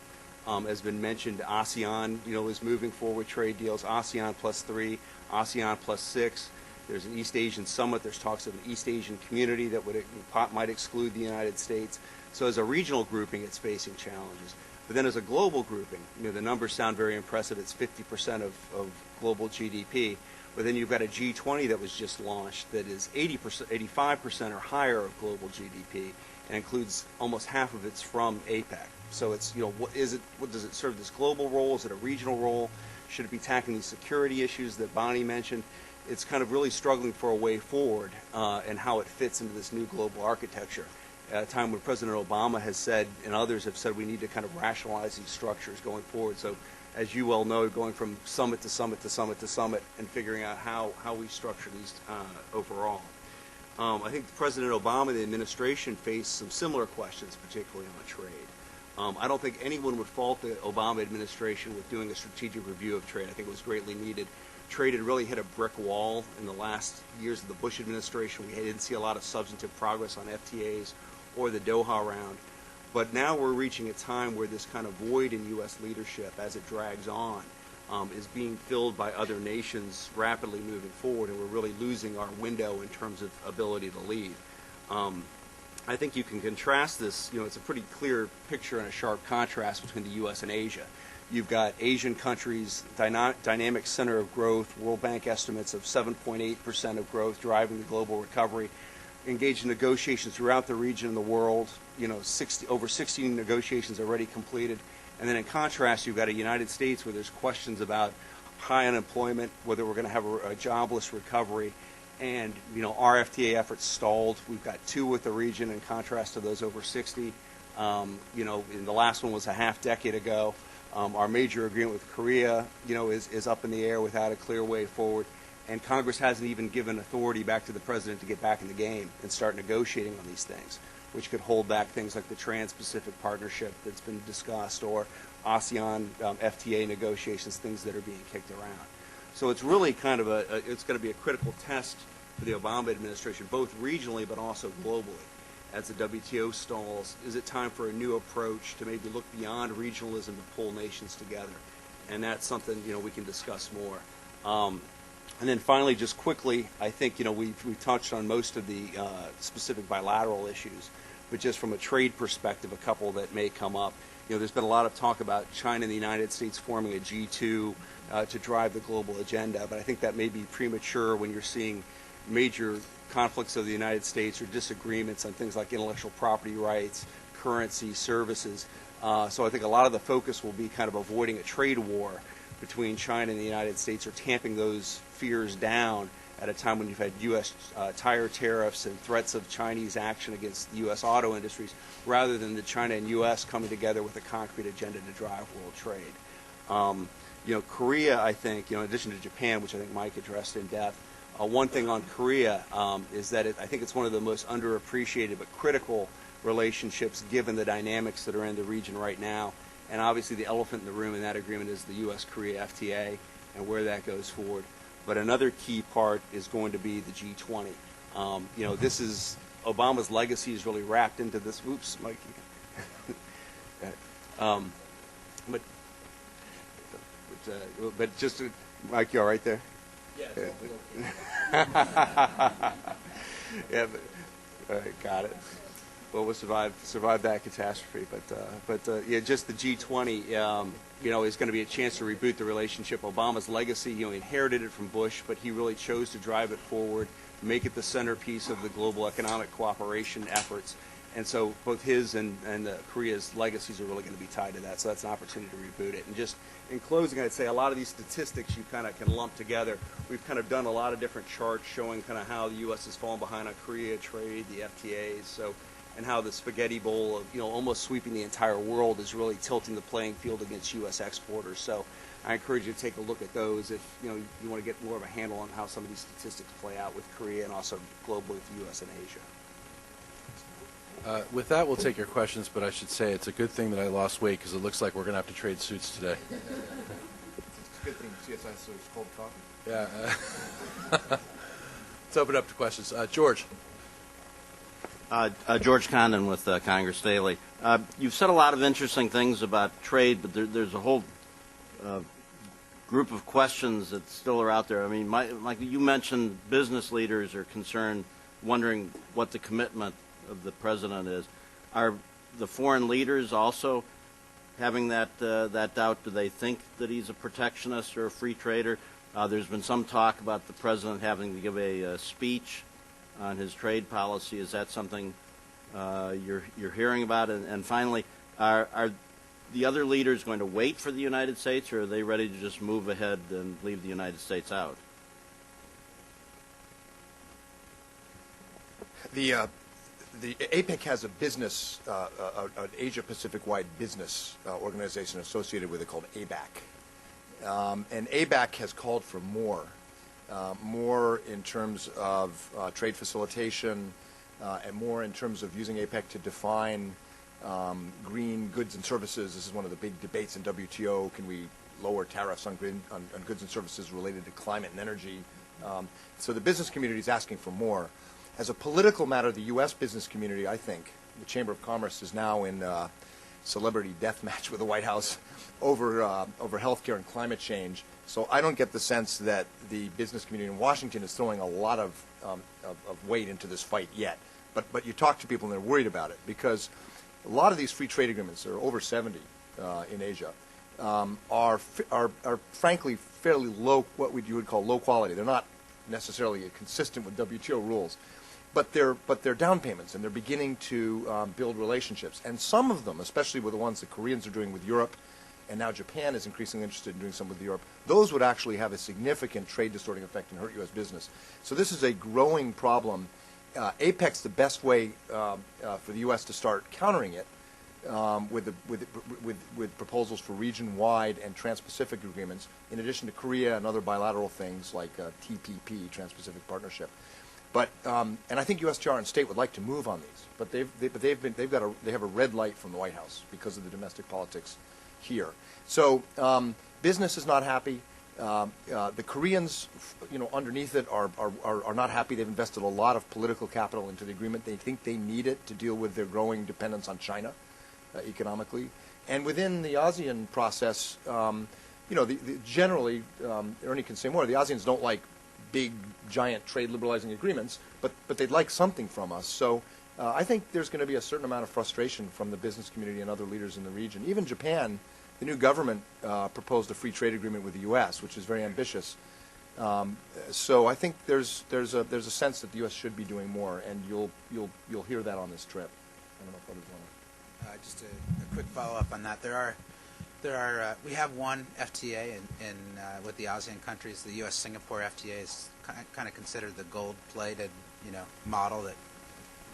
As been mentioned, ASEAN, is moving forward trade deals, ASEAN +3, ASEAN +6. There's an East Asian summit. There's talks of an East Asian community that might exclude the United States. So as a regional grouping, it's facing challenges. But then as a global grouping, the numbers sound very impressive. It's 50% of global GDP. But then you've got a G20 that was just launched that is 80%, 85% or higher of global GDP, and includes almost half of it's from APEC. So it's, what does it serve this global role? Is it a regional role? Should it be tackling these security issues that Bonnie mentioned? It's kind of really struggling for a way forward and how it fits into this new global architecture. At a time when President Obama has said, and others have said, we need to kind of rationalize these structures going forward. So as you well know, going from summit to summit to summit to summit and figuring out how we structure these overall. I think President Obama and the administration faced some similar questions, particularly on trade. I don't think anyone would fault the Obama administration with doing a strategic review of trade. I think it was greatly needed. Trade had really hit a brick wall in the last years of the Bush administration. We didn't see a lot of substantive progress on FTAs or the Doha round. But now we're reaching a time where this kind of void in U.S. leadership, as it drags on, is being filled by other nations rapidly moving forward, and we're really losing our window in terms of ability to lead. I think you can contrast this. It's a pretty clear picture and a sharp contrast between the U.S. and Asia. You've got Asian countries, dynamic center of growth, World Bank estimates of 7.8% of growth driving the global recovery, engaged in negotiations throughout the region and the world, over 16 negotiations already completed. And then in contrast, you've got a United States where there's questions about high unemployment, whether we're going to have a jobless recovery, and our FTA efforts stalled. We've got 2 with the region in contrast to those over 60. And the last one was a half decade ago. Our major agreement with Korea, is up in the air without a clear way forward. And Congress hasn't even given authority back to the president to get back in the game and start negotiating on these things. which could hold back things like the Trans-Pacific Partnership that's been discussed, or ASEAN FTA negotiations, things that are being kicked around. So it's really kind of it's going to be a critical test for the Obama administration, both regionally but also globally. As the WTO stalls, is it time for a new approach to maybe look beyond regionalism to pull nations together? And that's something, we can discuss more. And then finally, just quickly, I think, we've touched on most of the specific bilateral issues, but just from a trade perspective, a couple that may come up. There's been a lot of talk about China and the United States forming a G2 to drive the global agenda, but I think that may be premature when you're seeing major conflicts of the United States or disagreements on things like intellectual property rights, currency, services. So I think a lot of the focus will be kind of avoiding a trade war between China and the United States, or tamping those fears down at a time when you've had U.S. Tire tariffs and threats of Chinese action against the U.S. auto industries, rather than the China and U.S. coming together with a concrete agenda to drive world trade. Korea, I think, in addition to Japan, which I think Mike addressed in depth, one thing on Korea is that I think it's one of the most underappreciated but critical relationships given the dynamics that are in the region right now. And obviously the elephant in the room in that agreement is the U.S.-Korea FTA and where that goes forward. But another key part is going to be the G20. This is Obama's legacy is really wrapped into this. Oops, Mike. But just, Mike, you all right there? Yeah. Yeah. All right, got it. Well, we'll survive that catastrophe. But yeah, just the G20, is going to be a chance to reboot the relationship. Obama's legacy, he inherited it from Bush, but he really chose to drive it forward, make it the centerpiece of the global economic cooperation efforts. And so both his and Korea's legacies are really going to be tied to that. So that's an opportunity to reboot it. And just in closing, I'd say a lot of these statistics you kind of can lump together. We've kind of done a lot of different charts showing kind of how the U.S. has fallen behind on Korea trade, the FTAs, and how the spaghetti bowl of almost sweeping the entire world is really tilting the playing field against U.S. exporters. So I encourage you to take a look at those if you want to get more of a handle on how some of these statistics play out with Korea and also globally with the U.S. and Asia. With that, we'll take your questions, but I should say it's a good thing that I lost weight because it looks like we're going to have to trade suits today. It's a good thing CSIS is cold coffee. Yeah. Let's open up to questions. George. George Condon with Congress Daily. You've said a lot of interesting things about trade, but there's a whole group of questions that still are out there. I mean, like you mentioned, business leaders are concerned, wondering what the commitment of the president is. Are the foreign leaders also having that doubt? Do they think that he's a protectionist or a free trader? There's been some talk about the president having to give a speech on his trade policy. Is that something you're hearing about? And finally, are the other leaders going to wait for the United States, or are they ready to just move ahead and leave the United States out? The APEC has a business, an Asia-Pacific-wide business organization associated with it called ABAC. And ABAC has called for more in terms of trade facilitation and more in terms of using APEC to define green goods and services. This is one of the big debates in WTO. Can we lower tariffs on goods and services related to climate and energy? So the business community is asking for more. As a political matter, the U.S. business community, I think, the Chamber of Commerce is now in celebrity death match with the White House over healthcare and climate change. So I don't get the sense that the business community in Washington is throwing a lot of weight into this fight yet. But you talk to people and they're worried about it because a lot of these free trade agreements, there are over 70 in Asia, are frankly fairly low, what you would call low quality. They're not necessarily consistent with WTO rules. But they're down payments, and they're beginning to build relationships. And some of them, especially with the ones the Koreans are doing with Europe, and now Japan is increasingly interested in doing some with Europe, those would actually have a significant trade distorting effect and hurt U.S. business. So this is a growing problem. APEC's the best way for the U.S. to start countering it with proposals for region-wide and trans-Pacific agreements, in addition to Korea and other bilateral things like TPP, Trans-Pacific Partnership. But and I think USTR and state would like to move on these, but they have a red light from the White House because of the domestic politics here. So business is not happy. The Koreans, underneath it are not happy. They've invested a lot of political capital into the agreement. They think they need it to deal with their growing dependence on China economically. And within the ASEAN process, generally, Ernie can say more. The ASEANs don't like big, giant trade liberalizing agreements, but they'd like something from us. So I think there's going to be a certain amount of frustration from the business community and other leaders in the region. Even Japan, the new government proposed a free trade agreement with the U.S., which is very ambitious. So I think there's a sense that the U.S. should be doing more, and you'll hear that on this trip. I don't know if others want to. Just a quick follow-up on that. We have one FTA with the ASEAN countries. The U.S.-Singapore FTA is kind of considered the gold-plated, model that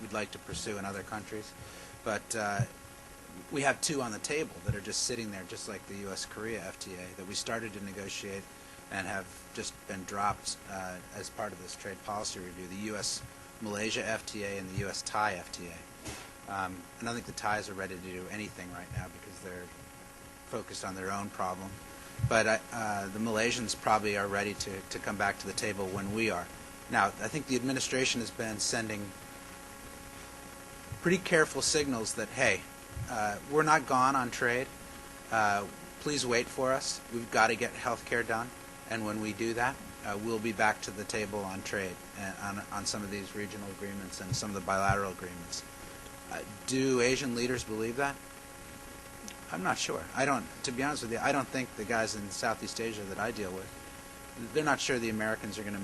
we'd like to pursue in other countries. But we have two on the table that are just sitting there, just like the U.S.-Korea FTA that we started to negotiate and have just been dropped as part of this trade policy review. The U.S.-Malaysia FTA and the U.S.-Thai FTA. I don't think the Thais are ready to do anything right now because they're focused on their own problem. But the Malaysians probably are ready to come back to the table when we are. Now, I think the administration has been sending pretty careful signals that, hey, we're not gone on trade. Please wait for us. We've got to get health care done. And when we do that, we'll be back to the table on trade and on some of these regional agreements and some of the bilateral agreements. Do Asian leaders believe that? I'm not sure. To be honest with you, I don't think the guys in Southeast Asia that I deal with, they're not sure the Americans are going to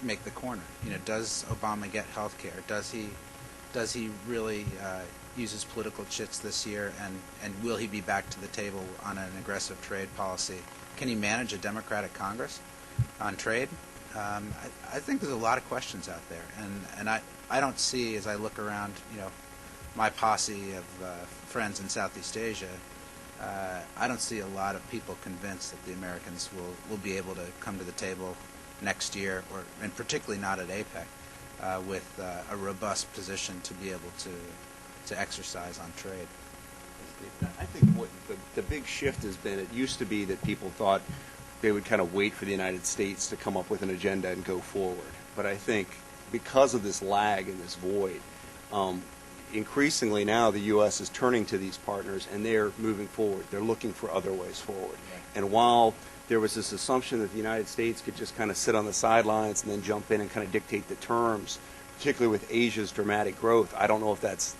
make the corner. Does Obama get health care? Does he really use his political chits this year, and will he be back to the table on an aggressive trade policy? Can he manage a Democratic Congress on trade? I think there's a lot of questions out there, and I don't see, as I look around, my posse of friends in Southeast Asia, I don't see a lot of people convinced that the Americans will be able to come to the table next year, and particularly not at APEC, with a robust position to be able to exercise on trade. I think what the big shift has been, it used to be that people thought they would kind of wait for the United States to come up with an agenda and go forward. But I think because of this lag and this void, increasingly now the U.S. is turning to these partners and they're moving forward. They're looking for other ways forward. Right. And while there was this assumption that the United States could just kind of sit on the sidelines and then jump in and kind of dictate the terms, particularly with Asia's dramatic growth, I don't know if that's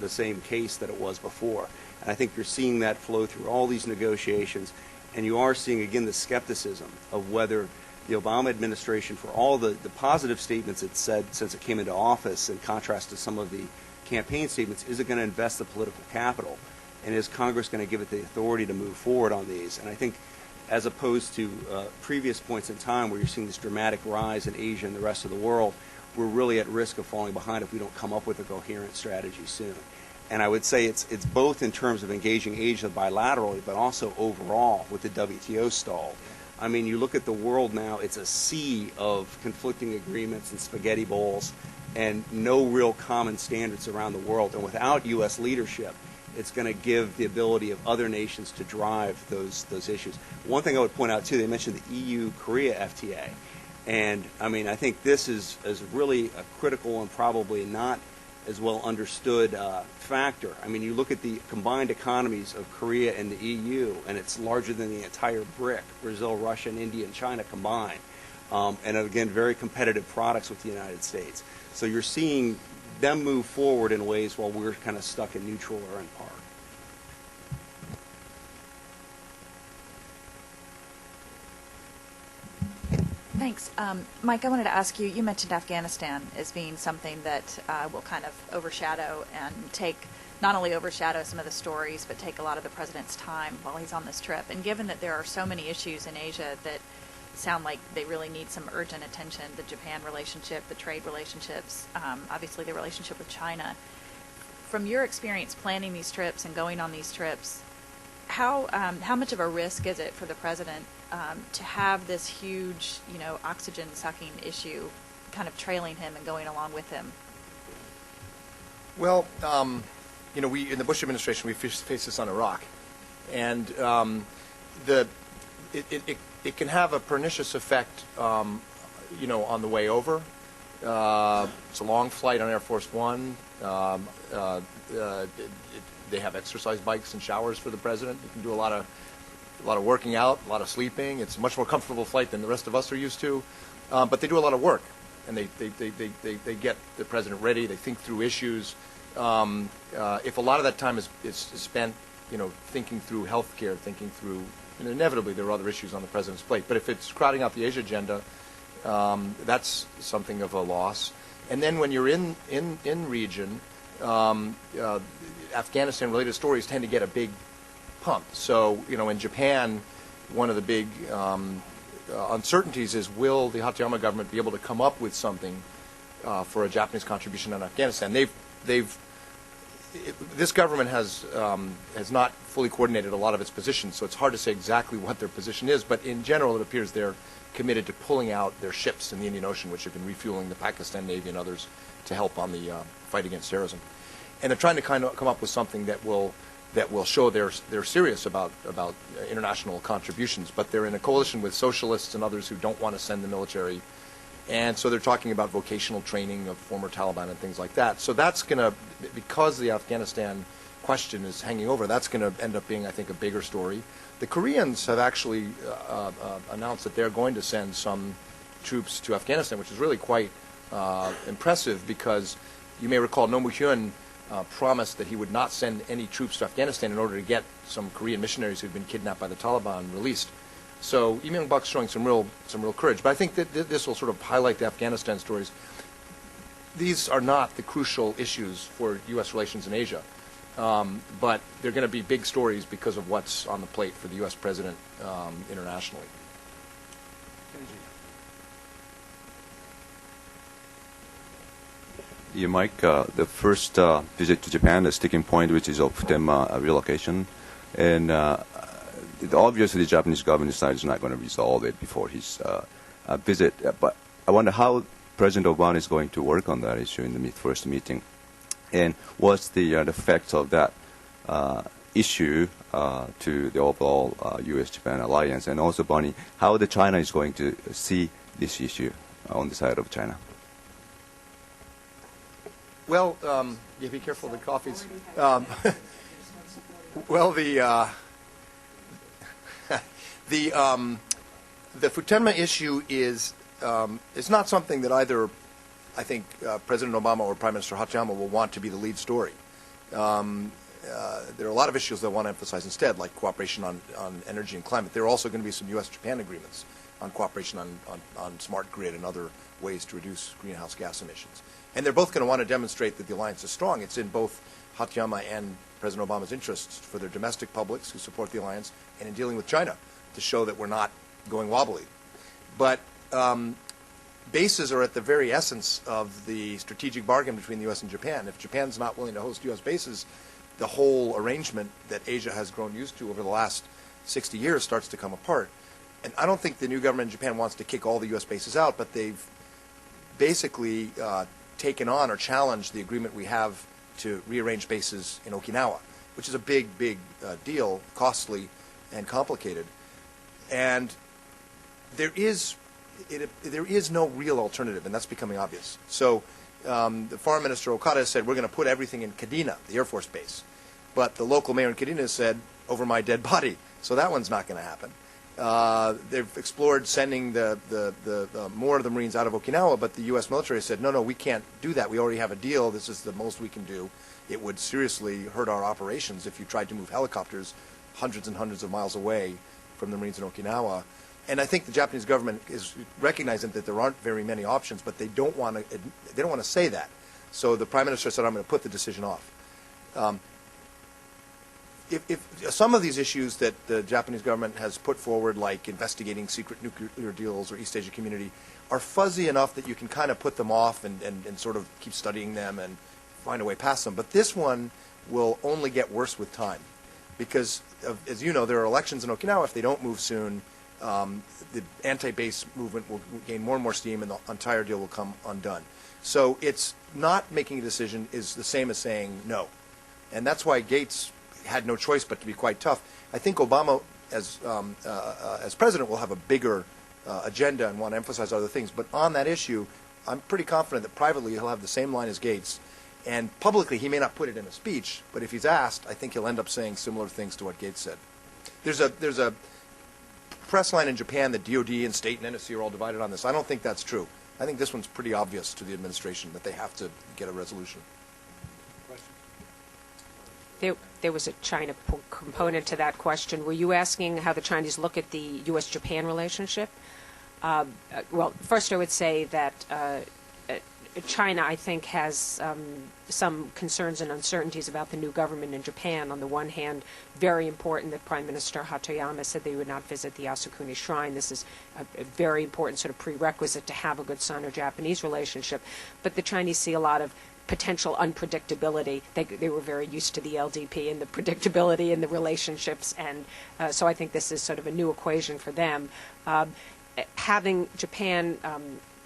the same case that it was before. And I think you're seeing that flow through all these negotiations, and you are seeing, again, the skepticism of whether the Obama administration, for all the positive statements it said since it came into office, in contrast to some of the campaign statements, is it going to invest the political capital? And is Congress going to give it the authority to move forward on these? And I think as opposed to previous points in time where you're seeing this dramatic rise in Asia and the rest of the world, we're really at risk of falling behind if we don't come up with a coherent strategy soon. And I would say it's both in terms of engaging Asia bilaterally, but also overall with the WTO stalled. I mean, you look at the world now, it's a sea of conflicting agreements and spaghetti bowls and no real common standards around the world. And without U.S. leadership, it's going to give the ability of other nations to drive those issues. One thing I would point out, too, they mentioned the EU-Korea FTA. And, I mean, I think this is really a critical and probably not as well understood factor. I mean, you look at the combined economies of Korea and the EU, and it's larger than the entire BRIC, Brazil, Russia, and India, and China combined. And, again, very competitive products with the United States. So you're seeing them move forward in ways while we're kind of stuck in neutral or in par. Thanks. Mike, I wanted to ask you, you mentioned Afghanistan as being something that will kind of overshadow and not only overshadow some of the stories, but take a lot of the president's time while he's on this trip. And given that there are so many issues in Asia that sound like they really need some urgent attention, the Japan relationship, the trade relationships, obviously the relationship with China. From your experience planning these trips and going on these trips, how much of a risk is it for the president to have this huge, oxygen-sucking issue kind of trailing him and going along with him? Well, we in the Bush administration we faced this on Iraq, and it can have a pernicious effect, on the way over. It's a long flight on Air Force One. They have exercise bikes and showers for the president. You can do a lot of working out, a lot of sleeping. It's a much more comfortable flight than the rest of us are used to. But they do a lot of work, and they get the president ready. They think through issues. If a lot of that time is spent, thinking through health care, thinking through, inevitably there are other issues on the president's plate. But if it's crowding out the Asia agenda, that's something of a loss. And then when you're in region, Afghanistan-related stories tend to get a big pump. So, in Japan, one of the big uncertainties is, will the Hachiyama government be able to come up with something for a Japanese contribution in Afghanistan? This government has not fully coordinated a lot of its positions, so it's hard to say exactly what their position is. But in general, it appears they're committed to pulling out their ships in the Indian Ocean, which have been refueling the Pakistan Navy and others to help on the fight against terrorism. And they're trying to kind of come up with something that will show they're serious about international contributions. But they're in a coalition with socialists and others who don't want to send the military. And so they're talking about vocational training of former Taliban and things like that. So that's going to, because the Afghanistan question is hanging over, that's going to end up being, I think, a bigger story. The Koreans have actually announced that they're going to send some troops to Afghanistan, which is really quite impressive, because you may recall Roh Moo-hyun promised that he would not send any troops to Afghanistan in order to get some Korean missionaries who had been kidnapped by the Taliban released. So Lee Myung-bak's showing some real courage. But I think that this will sort of highlight the Afghanistan stories. These are not the crucial issues for U.S. relations in Asia, but they're going to be big stories because of what's on the plate for the U.S. president internationally. Yeah, Mike, the first visit to Japan, the sticking point, which is of them relocation, and obviously the Japanese government is not going to resolve it before his visit. But I wonder how President Obama is going to work on that issue in the first meeting, and what's the effect of that issue to the overall U.S.-Japan alliance, and also, Bonnie, how the China is going to see this issue on the side of China. Well, yeah, be careful of the coffees. Well, the Futenma issue is not something that either, I think, President Obama or Prime Minister Hachiyama will want to be the lead story. There are a lot of issues they want to emphasize instead, like cooperation on energy and climate. There are also going to be some U.S.-Japan agreements on cooperation on smart grid and other ways to reduce greenhouse gas emissions. And they're both going to want to demonstrate that the alliance is strong. It's in both Hachiyama and President Obama's interests for their domestic publics who support the alliance and in dealing with China to show that we're not going wobbly. But bases are at the very essence of the strategic bargain between the U.S. and Japan. If Japan's not willing to host U.S. bases, the whole arrangement that Asia has grown used to over the last 60 years starts to come apart. And I don't think the new government in Japan wants to kick all the U.S. bases out, but they've basically taken on or challenged the agreement we have to rearrange bases in Okinawa, which is a big deal, costly and complicated. And there is no real alternative, and that's becoming obvious. So the Foreign Minister Okada said, we're going to put everything in Kadena, the Air Force Base. But the local mayor in Kadena said, over my dead body. So that one's not going to happen. They've explored sending the more of the Marines out of Okinawa, but the U.S. military said, no, we can't do that. We already have a deal. This is the most we can do. It would seriously hurt our operations if you tried to move helicopters hundreds and hundreds of miles away from the Marines in Okinawa. And I think the Japanese government is recognizing that there aren't very many options, but they don't want to say that. So the Prime Minister said, I'm going to put the decision off. If some of these issues that the Japanese government has put forward, like investigating secret nuclear deals or East Asia Community, are fuzzy enough that you can kind of put them off and sort of keep studying them and find a way past them. But this one will only get worse with time because, as you know, there are elections in Okinawa. If they don't move soon, the anti-base movement will gain more and more steam, and the entire deal will come undone. So it's not making a decision is the same as saying no. And that's why Gates had no choice but to be quite tough. I think Obama, as president, will have a bigger agenda and want to emphasize other things. But on that issue, I'm pretty confident that privately he'll have the same line as Gates. And publicly, he may not put it in a speech, but if he's asked, I think he'll end up saying similar things to what Gates said. There's a press line in Japan that DOD and state and NSC are all divided on this. I don't think that's true. I think this one's pretty obvious to the administration that they have to get a resolution. There was a China component to that question. Were you asking how the Chinese look at the U.S.-Japan relationship? Well, first I would say that China, I think, has some concerns and uncertainties about the new government in Japan. On the one hand, very important that Prime Minister Hatoyama said they would not visit the Yasukuni Shrine. This is a very important sort of prerequisite to have a good Sino-Japanese relationship. But the Chinese see a lot of potential unpredictability. They were very used to the LDP and the predictability in the relationships, and so I think this is sort of a new equation for them. Having Japan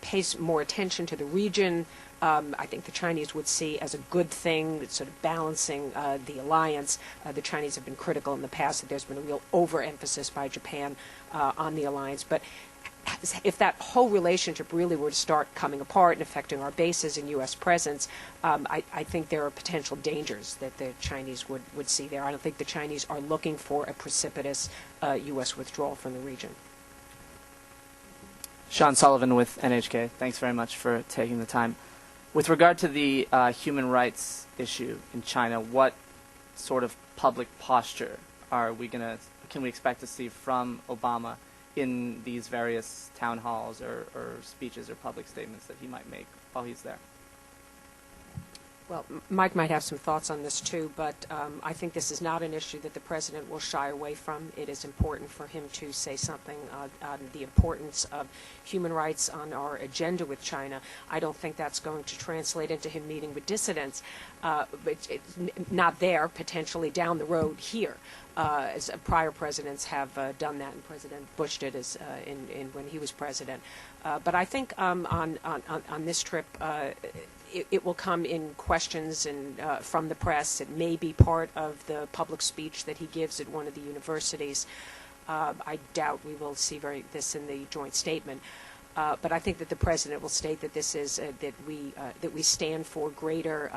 pay more attention to the region, I think the Chinese would see as a good thing, sort of balancing the alliance. The Chinese have been critical in the past that there's been a real overemphasis by Japan on the alliance. But if that whole relationship really were to start coming apart and affecting our bases and U.S. presence, I think there are potential dangers that the Chinese would see there. I don't think the Chinese are looking for a precipitous U.S. withdrawal from the region. Sean Sullivan with NHK. Thanks very much for taking the time. With regard to the human rights issue in China, what sort of public posture can we expect to see from Obama in these various town halls or speeches or public statements that he might make while he's there? Well, Mike might have some thoughts on this too, but I think this is not an issue that the president will shy away from. It is important for him to say something on the importance of human rights on our agenda with China. I don't think that's going to translate into him meeting with dissidents, but it's not there, potentially down the road here, as prior presidents have done that, and President Bush did when he was president. But I think on this trip, it will come in questions and from the press. It may be part of the public speech that he gives at one of the universities. I doubt we will see this in the joint statement. But I think that the president will state that this is that we stand for greater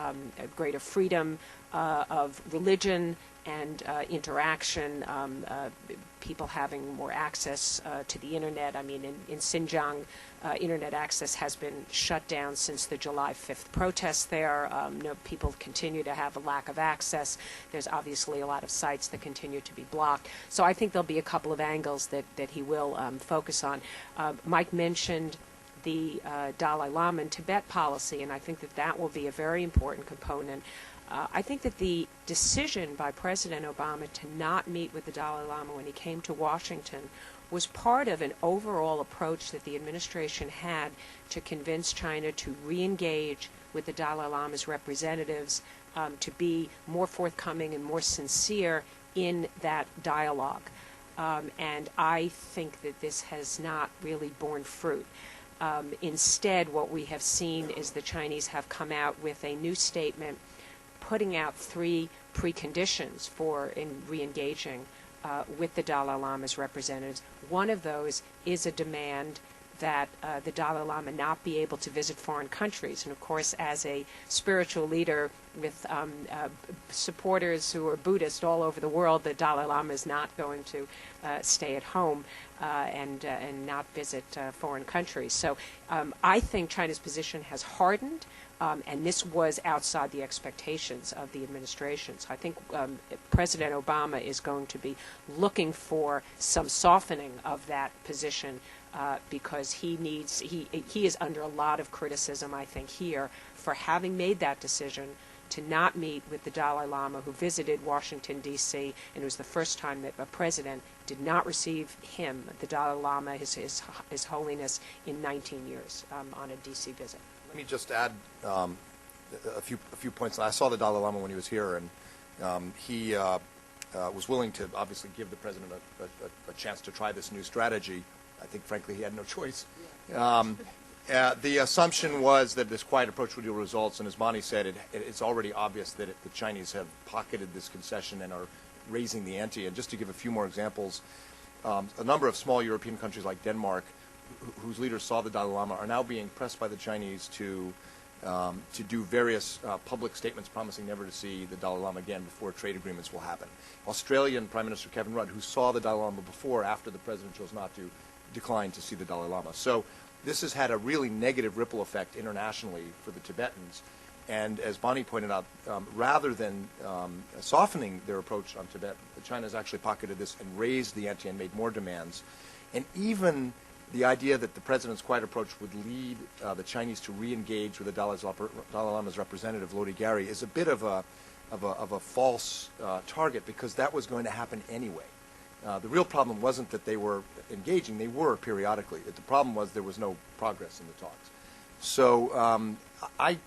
freedom of religion and interaction, people having more access to the internet. I mean, in Xinjiang, internet access has been shut down since the July 5th protests there. People continue to have a lack of access. There's obviously a lot of sites that continue to be blocked. So I think there'll be a couple of angles that he will focus on. Mike mentioned the Dalai Lama and Tibet policy, and I think that will be a very important component. I think that the decision by President Obama to not meet with the Dalai Lama when he came to Washington was part of an overall approach that the administration had to convince China to re-engage with the Dalai Lama's representatives, to be more forthcoming and more sincere in that dialogue. And I think that this has not really borne fruit. Instead, what we have seen is the Chinese have come out with a new statement putting out 3 preconditions for re-engaging with the Dalai Lama's representatives. One of those is a demand that the Dalai Lama not be able to visit foreign countries. And of course, as a spiritual leader with supporters who are Buddhist all over the world, the Dalai Lama is not going to stay at home and not visit foreign countries. So I think China's position has hardened. And this was outside the expectations of the administration. So I think President Obama is going to be looking for some softening of that position because he is under a lot of criticism, I think, here for having made that decision to not meet with the Dalai Lama, who visited Washington, D.C., and it was the first time that a president did not receive him, the Dalai Lama, His Holiness, in 19 years on a D.C. visit. Let me just add a few points. I saw the Dalai Lama when he was here, and he was willing to obviously give the president a chance to try this new strategy. I think, frankly, he had no choice. The assumption was that this quiet approach would yield results, and as Bonnie said, it's already obvious that the Chinese have pocketed this concession and are raising the ante. And just to give a few more examples, a number of small European countries like Denmark, whose leaders saw the Dalai Lama, are now being pressed by the Chinese to do various public statements promising never to see the Dalai Lama again before trade agreements will happen. Australian Prime Minister Kevin Rudd, who saw the Dalai Lama before, after the president chose not to, declined to see the Dalai Lama. So this has had a really negative ripple effect internationally for the Tibetans. And as Bonnie pointed out, rather than softening their approach on Tibet, China has actually pocketed this and raised the ante and made more demands. And even the idea that the president's quiet approach would lead the Chinese to re-engage with the Dalai Lama's representative, Lodi Gari, is a bit of a false target, because that was going to happen anyway. The real problem wasn't that they were engaging. They were periodically. The problem was there was no progress in the talks. So I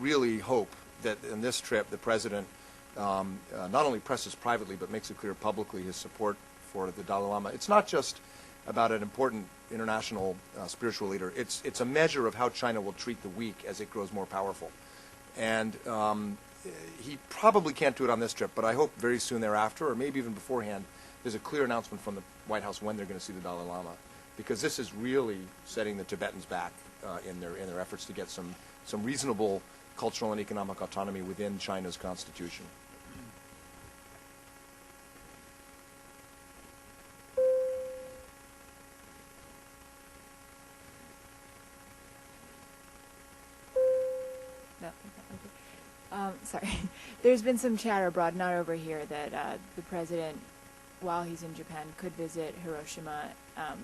really hope that in this trip the president not only presses privately but makes it clear publicly his support for the Dalai Lama. It's not just about an important international spiritual leader. It's a measure of how China will treat the weak as it grows more powerful. And he probably can't do it on this trip, but I hope very soon thereafter, or maybe even beforehand, there's a clear announcement from the White House when they're going to see the Dalai Lama, because this is really setting the Tibetans back in their efforts to get some reasonable cultural and economic autonomy within China's constitution. No, okay. Sorry. There's been some chatter abroad, not over here, that the president, while he's in Japan, could visit Hiroshima. Can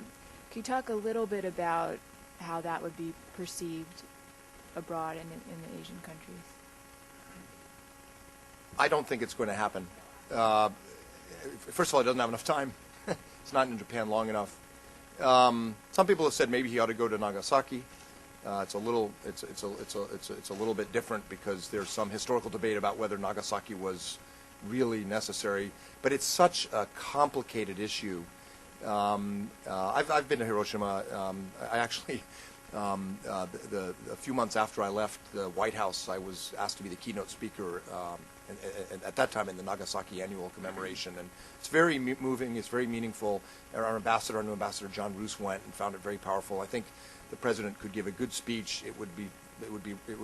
you talk a little bit about how that would be perceived abroad and in the Asian countries? I don't think it's going to happen. First of all, he doesn't have enough time. It's not in Japan long enough. Some people have said maybe he ought to go to Nagasaki. It's a little bit different because there's some historical debate about whether Nagasaki was really necessary. But it's such a complicated issue. I've been to Hiroshima. I actually, a few months after I left the White House, I was asked to be the keynote speaker at that time in the Nagasaki annual commemoration. And it's very moving. It's very meaningful. Our new ambassador, John Roos, went and found it very powerful. I think the president could give a good speech. It would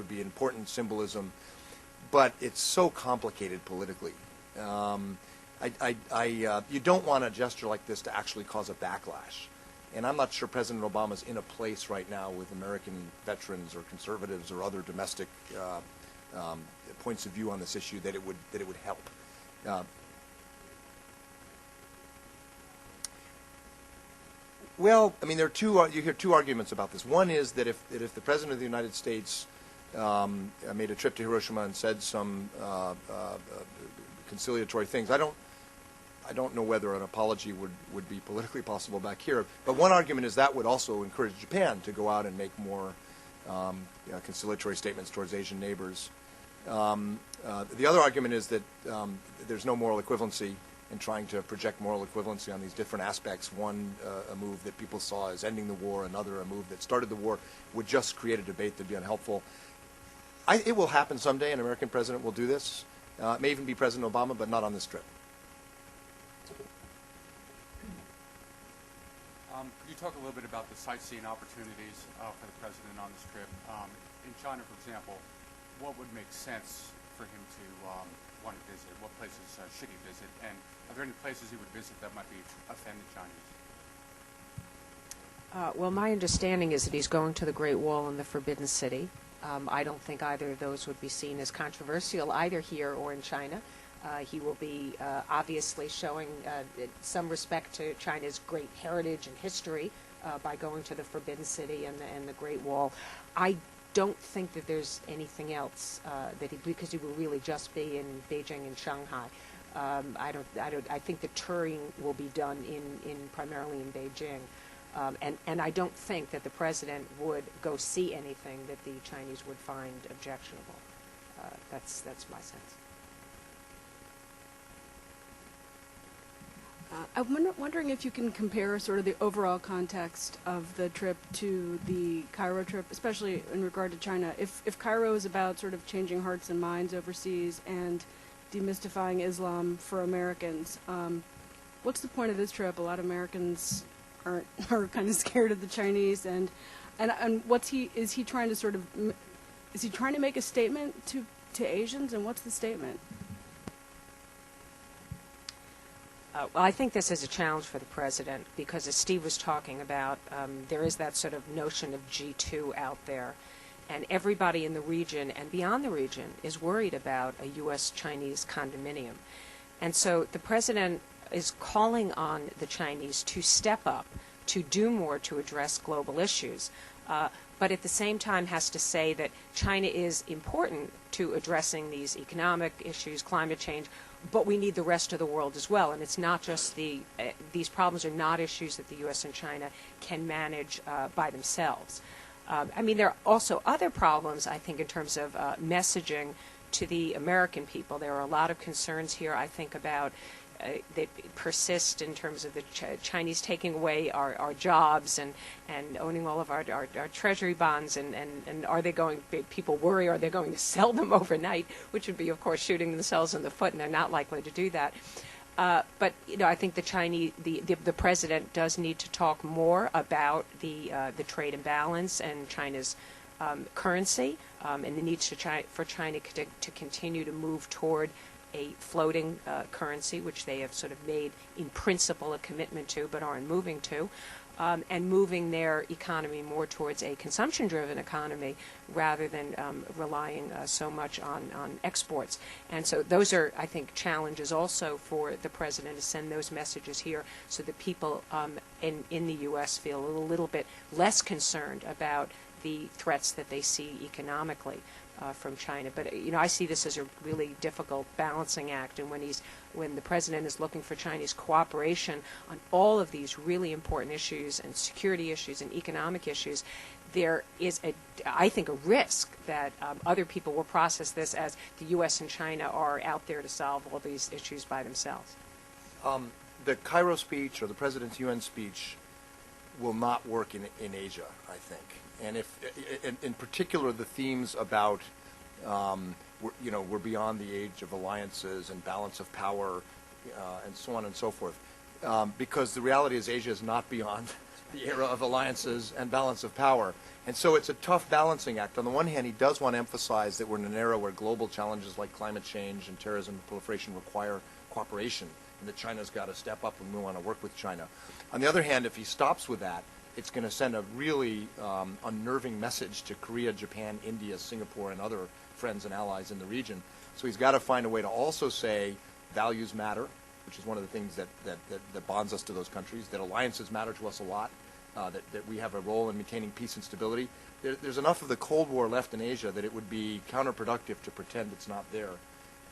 be important symbolism, but it's so complicated politically. You don't want a gesture like this to actually cause a backlash. And I'm not sure President Obama's in a place right now with American veterans or conservatives or other domestic points of view on this issue that it would help. Well, I mean, there are you hear two arguments about this. One is that if the President of the United States made a trip to Hiroshima and said some conciliatory things, I don't know whether an apology would be politically possible back here. But one argument is that would also encourage Japan to go out and make more conciliatory statements towards Asian neighbors. The other argument is that there's no moral equivalency in trying to project moral equivalency on these different aspects. One, a move that people saw as ending the war, another, a move that started the war, would just create a debate that would be unhelpful. It will happen someday. An American president will do this. It may even be President Obama, but not on this trip. Could you talk a little bit about the sightseeing opportunities for the president on this trip? In China, for example, what would make sense for him to want to visit? What places should he visit? And are there any places he would visit that might be offend the Chinese? Well, my understanding is that he's going to the Great Wall and the Forbidden City. I don't think either of those would be seen as controversial, either here or in China. He will be obviously showing some respect to China's great heritage and history by going to the Forbidden City and the Great Wall. I don't think that there's anything else because he will really just be in Beijing and Shanghai. I think the touring will be done primarily in Beijing. And I don't think that the president would go see anything that the Chinese would find objectionable. That's my sense. I'm wondering if you can compare sort of the overall context of the trip to the Cairo trip, especially in regard to China. If Cairo is about sort of changing hearts and minds overseas and demystifying Islam for Americans, what's the point of this trip? A lot of Americans are kind of scared of the Chinese, and is he trying to make a statement to Asians, and what's the statement? Well, I think this is a challenge for the president because, as Steve was talking about, there is that sort of notion of G2 out there. And everybody in the region and beyond the region is worried about a U.S.-Chinese condominium. And so the president is calling on the Chinese to step up, to do more to address global issues. But at the same time has to say that China is important to addressing these economic issues, climate change, but we need the rest of the world as well. And it's not just these problems are not issues that the U.S. and China can manage by themselves. I mean, there are also other problems, I think, in terms of messaging to the American people. There are a lot of concerns here, I think, about that persist in terms of the Chinese taking away our jobs and owning all of our treasury bonds, and are they going, people worry, are they going to sell them overnight, which would be, of course, shooting themselves in the foot, and they're not likely to do that. But I think the president does need to talk more about the trade imbalance and China's currency, and the need for China to continue to move toward a floating currency, which they have sort of made in principle a commitment to, but aren't moving to, and moving their economy more towards a consumption-driven economy rather than relying so much on exports. And so those are, I think, challenges also for the president to send those messages here so that people in the U.S. feel a little bit less concerned about the threats that they see economically from China. But I see this as a really difficult balancing act, and when the president is looking for Chinese cooperation on all of these really important issues and security issues and economic issues, there is I think a risk that other people will process this as the U.S. and China are out there to solve all these issues by themselves. The Cairo speech or the president's UN speech will not work in Asia, I think. And in particular, the themes about, we're beyond the age of alliances and balance of power, and so on and so forth. Because the reality is Asia is not beyond the era of alliances and balance of power. And so it's a tough balancing act. On the one hand, he does want to emphasize that we're in an era where global challenges like climate change and terrorism and proliferation require cooperation, and that China's got to step up and we want to work with China. On the other hand, if he stops with that, it's going to send a really unnerving message to Korea, Japan, India, Singapore, and other friends and allies in the region. So he's got to find a way to also say values matter, which is one of the things that bonds us to those countries, that alliances matter to us a lot, that we have a role in maintaining peace and stability. There's enough of the Cold War left in Asia that it would be counterproductive to pretend it's not there.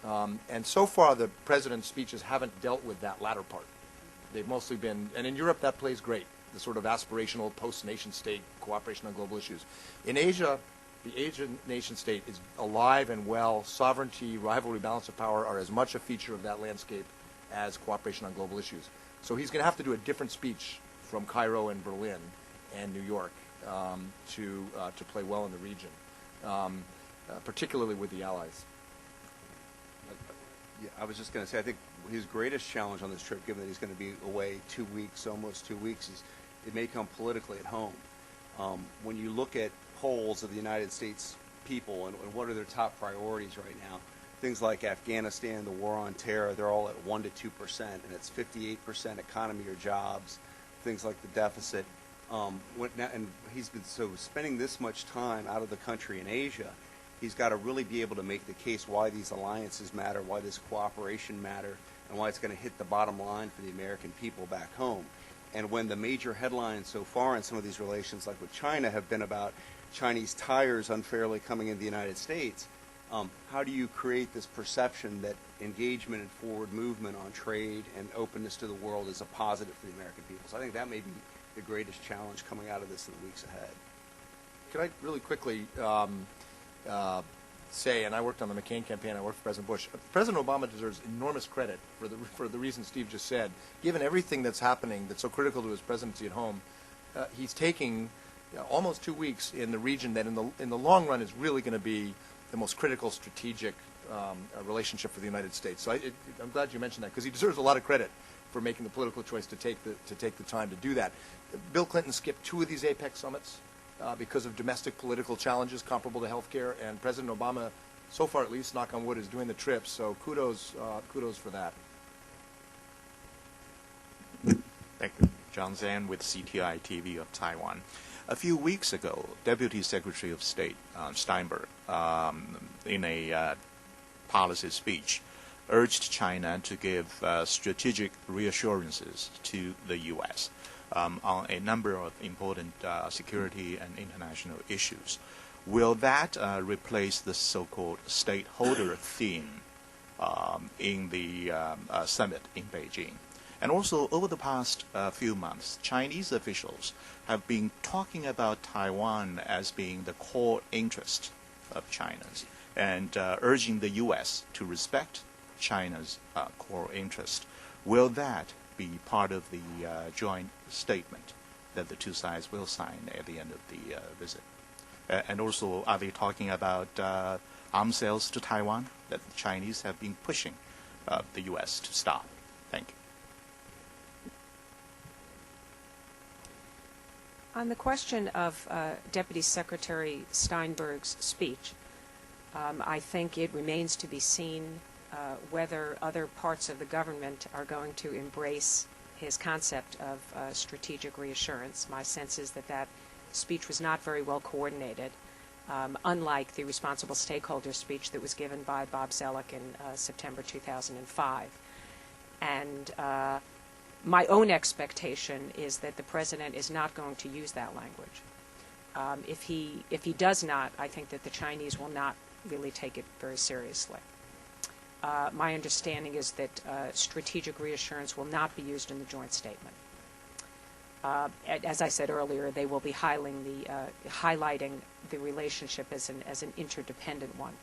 And so far, the president's speeches haven't dealt with that latter part. They've mostly been, and in Europe that plays great, the sort of aspirational post-nation-state cooperation on global issues. In Asia, the Asian nation-state is alive and well. Sovereignty, rivalry, balance of power are as much a feature of that landscape as cooperation on global issues. So he's going to have to do a different speech from Cairo and Berlin and New York to play well in the region, particularly with the allies. Yeah, I was just going to say, I think his greatest challenge on this trip, given that he's going to be away 2 weeks, almost 2 weeks, is it may come politically at home. When you look at polls of the United States people and what are their top priorities right now, things like Afghanistan, the war on terror, they're all at 1% to 2%, and it's 58% economy or jobs, things like the deficit. And he's been spending this much time out of the country in Asia. He's got to really be able to make the case why these alliances matter, why this cooperation matter, and why it's going to hit the bottom line for the American people back home. And when the major headlines so far in some of these relations, like with China, have been about Chinese tires unfairly coming into the United States, how do you create this perception that engagement and forward movement on trade and openness to the world is a positive for the American people? So I think that may be the greatest challenge coming out of this in the weeks ahead. Could I really quickly say, and I worked on the McCain campaign, I worked for President Bush, President Obama deserves enormous credit for the reasons Steve just said. Given everything that's happening that's so critical to his presidency at home, he's taking almost 2 weeks in the region that in the long run is really going to be the most critical strategic relationship for the United States. So I'm glad you mentioned that, because he deserves a lot of credit for making the political choice to take the time to do that. Bill Clinton skipped 2 of these APEC summits because of domestic political challenges comparable to healthcare, and President Obama, so far at least, knock on wood, is doing the trip. So kudos for that. Thank you. John Zhang with CTI TV of Taiwan. A few weeks ago, Deputy Secretary of State Steinberg, in a policy speech, urged China to give strategic reassurances to the U.S. On a number of important security and international issues. Will that replace the so-called stakeholder theme in the summit in Beijing? And also, over the past few months, Chinese officials have been talking about Taiwan as being the core interest of China's, and urging the U.S. to respect China's core interest. Will that be part of the joint statement that the two sides will sign at the end of the visit? And also, are they talking about arms sales to Taiwan that the Chinese have been pushing the U.S. to stop? Thank you. On the question of Deputy Secretary Steinberg's speech, I think it remains to be seen whether other parts of the government are going to embrace his concept of strategic reassurance. My sense is that speech was not very well coordinated, unlike the responsible stakeholder speech that was given by Bob Zoellick in September 2005. And my own expectation is that the President is not going to use that language. If he does not, I think that the Chinese will not really take it very seriously. My understanding is that strategic reassurance will not be used in the joint statement. As I said earlier, they will be highlighting the relationship as an interdependent one.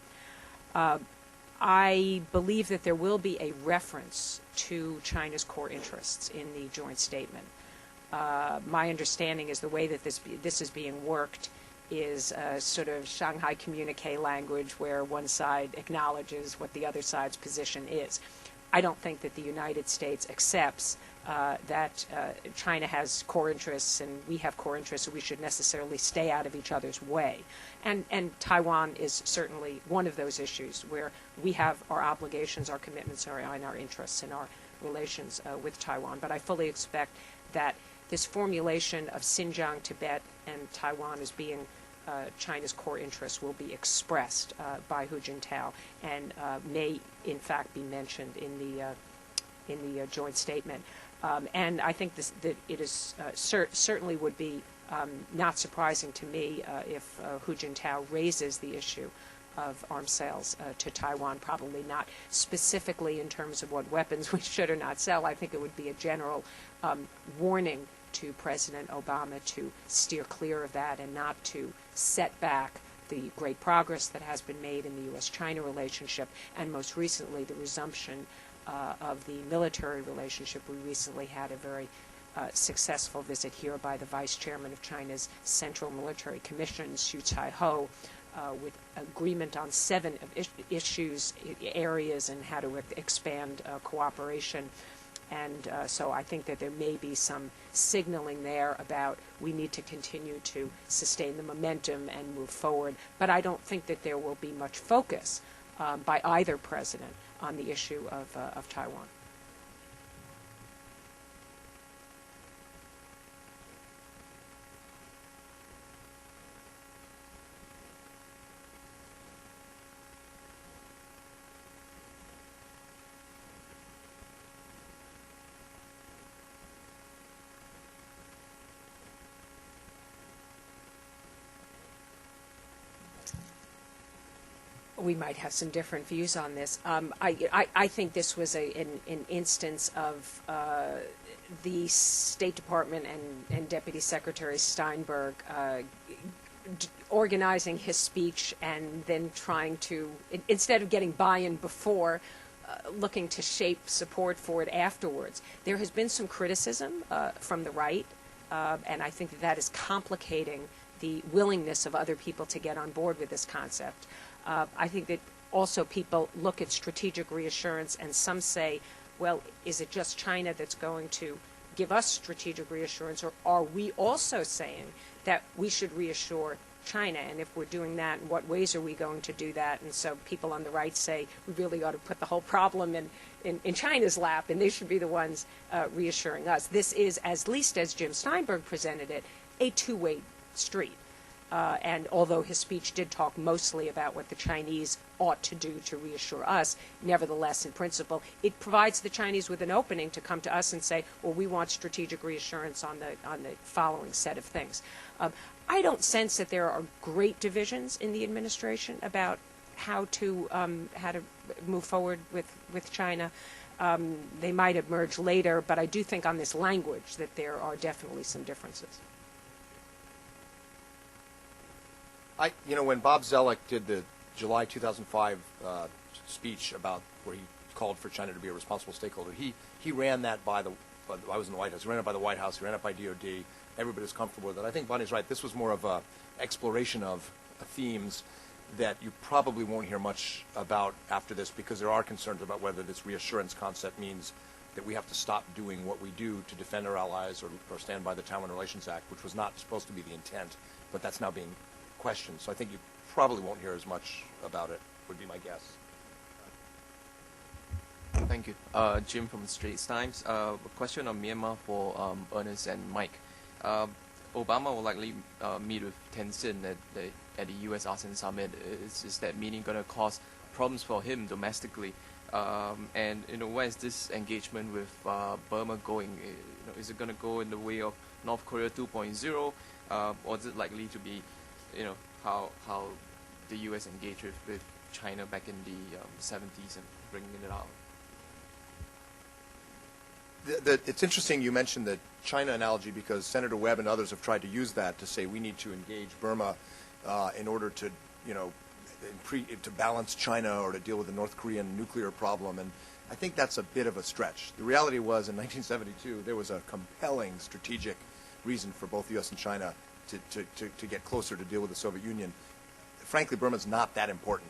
I believe that there will be a reference to China's core interests in the joint statement. My understanding is the way that this is being worked is sort of Shanghai communique language where one side acknowledges what the other side's position is. I don't think that the United States accepts that China has core interests and we have core interests, so we should necessarily stay out of each other's way. And Taiwan is certainly one of those issues where we have our obligations, our commitments, and our interests in our relations with Taiwan. But I fully expect that this formulation of Xinjiang, Tibet, and Taiwan as being China's core interests will be expressed by Hu Jintao and may, in fact, be mentioned in the joint statement. And I think that it is certainly would be not surprising to me if Hu Jintao raises the issue of arms sales to Taiwan, probably not specifically in terms of what weapons we should or not sell. I think it would be a general warning to President Obama to steer clear of that and not to set back the great progress that has been made in the U.S.-China relationship, and most recently the resumption of the military relationship. We recently had a very successful visit here by the Vice Chairman of China's Central Military Commission, Xu Cai-ho, with agreement on 7 issues, areas, and how to expand cooperation. And so I think that there may be some signaling there about we need to continue to sustain the momentum and move forward. But I don't think that there will be much focus by either president on the issue of Taiwan. We might have some different views on this. I think this was an instance of the State Department and Deputy Secretary Steinberg organizing his speech and then trying to, instead of getting buy-in before, looking to shape support for it afterwards. There has been some criticism from the right, and I think that is complicating the willingness of other people to get on board with this concept. I think that also people look at strategic reassurance, and some say, well, is it just China that's going to give us strategic reassurance, or are we also saying that we should reassure China? And if we're doing that, in what ways are we going to do that? And so people on the right say we really ought to put the whole problem in China's lap, and they should be the ones reassuring us. This is, at least as Jim Steinberg presented it, a two-way street. And although his speech did talk mostly about what the Chinese ought to do to reassure us, nevertheless, in principle, it provides the Chinese with an opening to come to us and say, well, we want strategic reassurance on the following set of things. I don't sense that there are great divisions in the administration about how to move forward with China. They might emerge later, but I do think on this language that there are definitely some differences. When Bob Zoellick did the July 2005 speech about where he called for China to be a responsible stakeholder, he ran that by I was in the White House. He ran it by the White House. He ran it by DOD. Everybody was comfortable with it. I think Bonnie's right. This was more of a exploration of themes that you probably won't hear much about after this, because there are concerns about whether this reassurance concept means that we have to stop doing what we do to defend our allies or stand by the Taiwan Relations Act, which was not supposed to be the intent, but that's now being questioned. So I think you probably won't hear as much about it, would be my guess. Thank you. Jim from the Straits Times. A question on Myanmar for Ernest and Mike. Obama will likely meet with Tenzin at the U.S. ASEAN Summit. Is that meeting going to cause problems for him domestically? And where is this engagement with Burma going? Is it going to go in the way of North Korea 2.0, or is it likely to be, how the U.S. engaged with China back in the 70s and bringing it out? It's interesting you mentioned the China analogy, because Senator Webb and others have tried to use that to say we need to engage Burma in order to, to balance China or to deal with the North Korean nuclear problem. And I think that's a bit of a stretch. The reality was, in 1972, there was a compelling strategic reason for both the U.S. and China to get closer to deal with the Soviet Union. Frankly, Burma's not that important.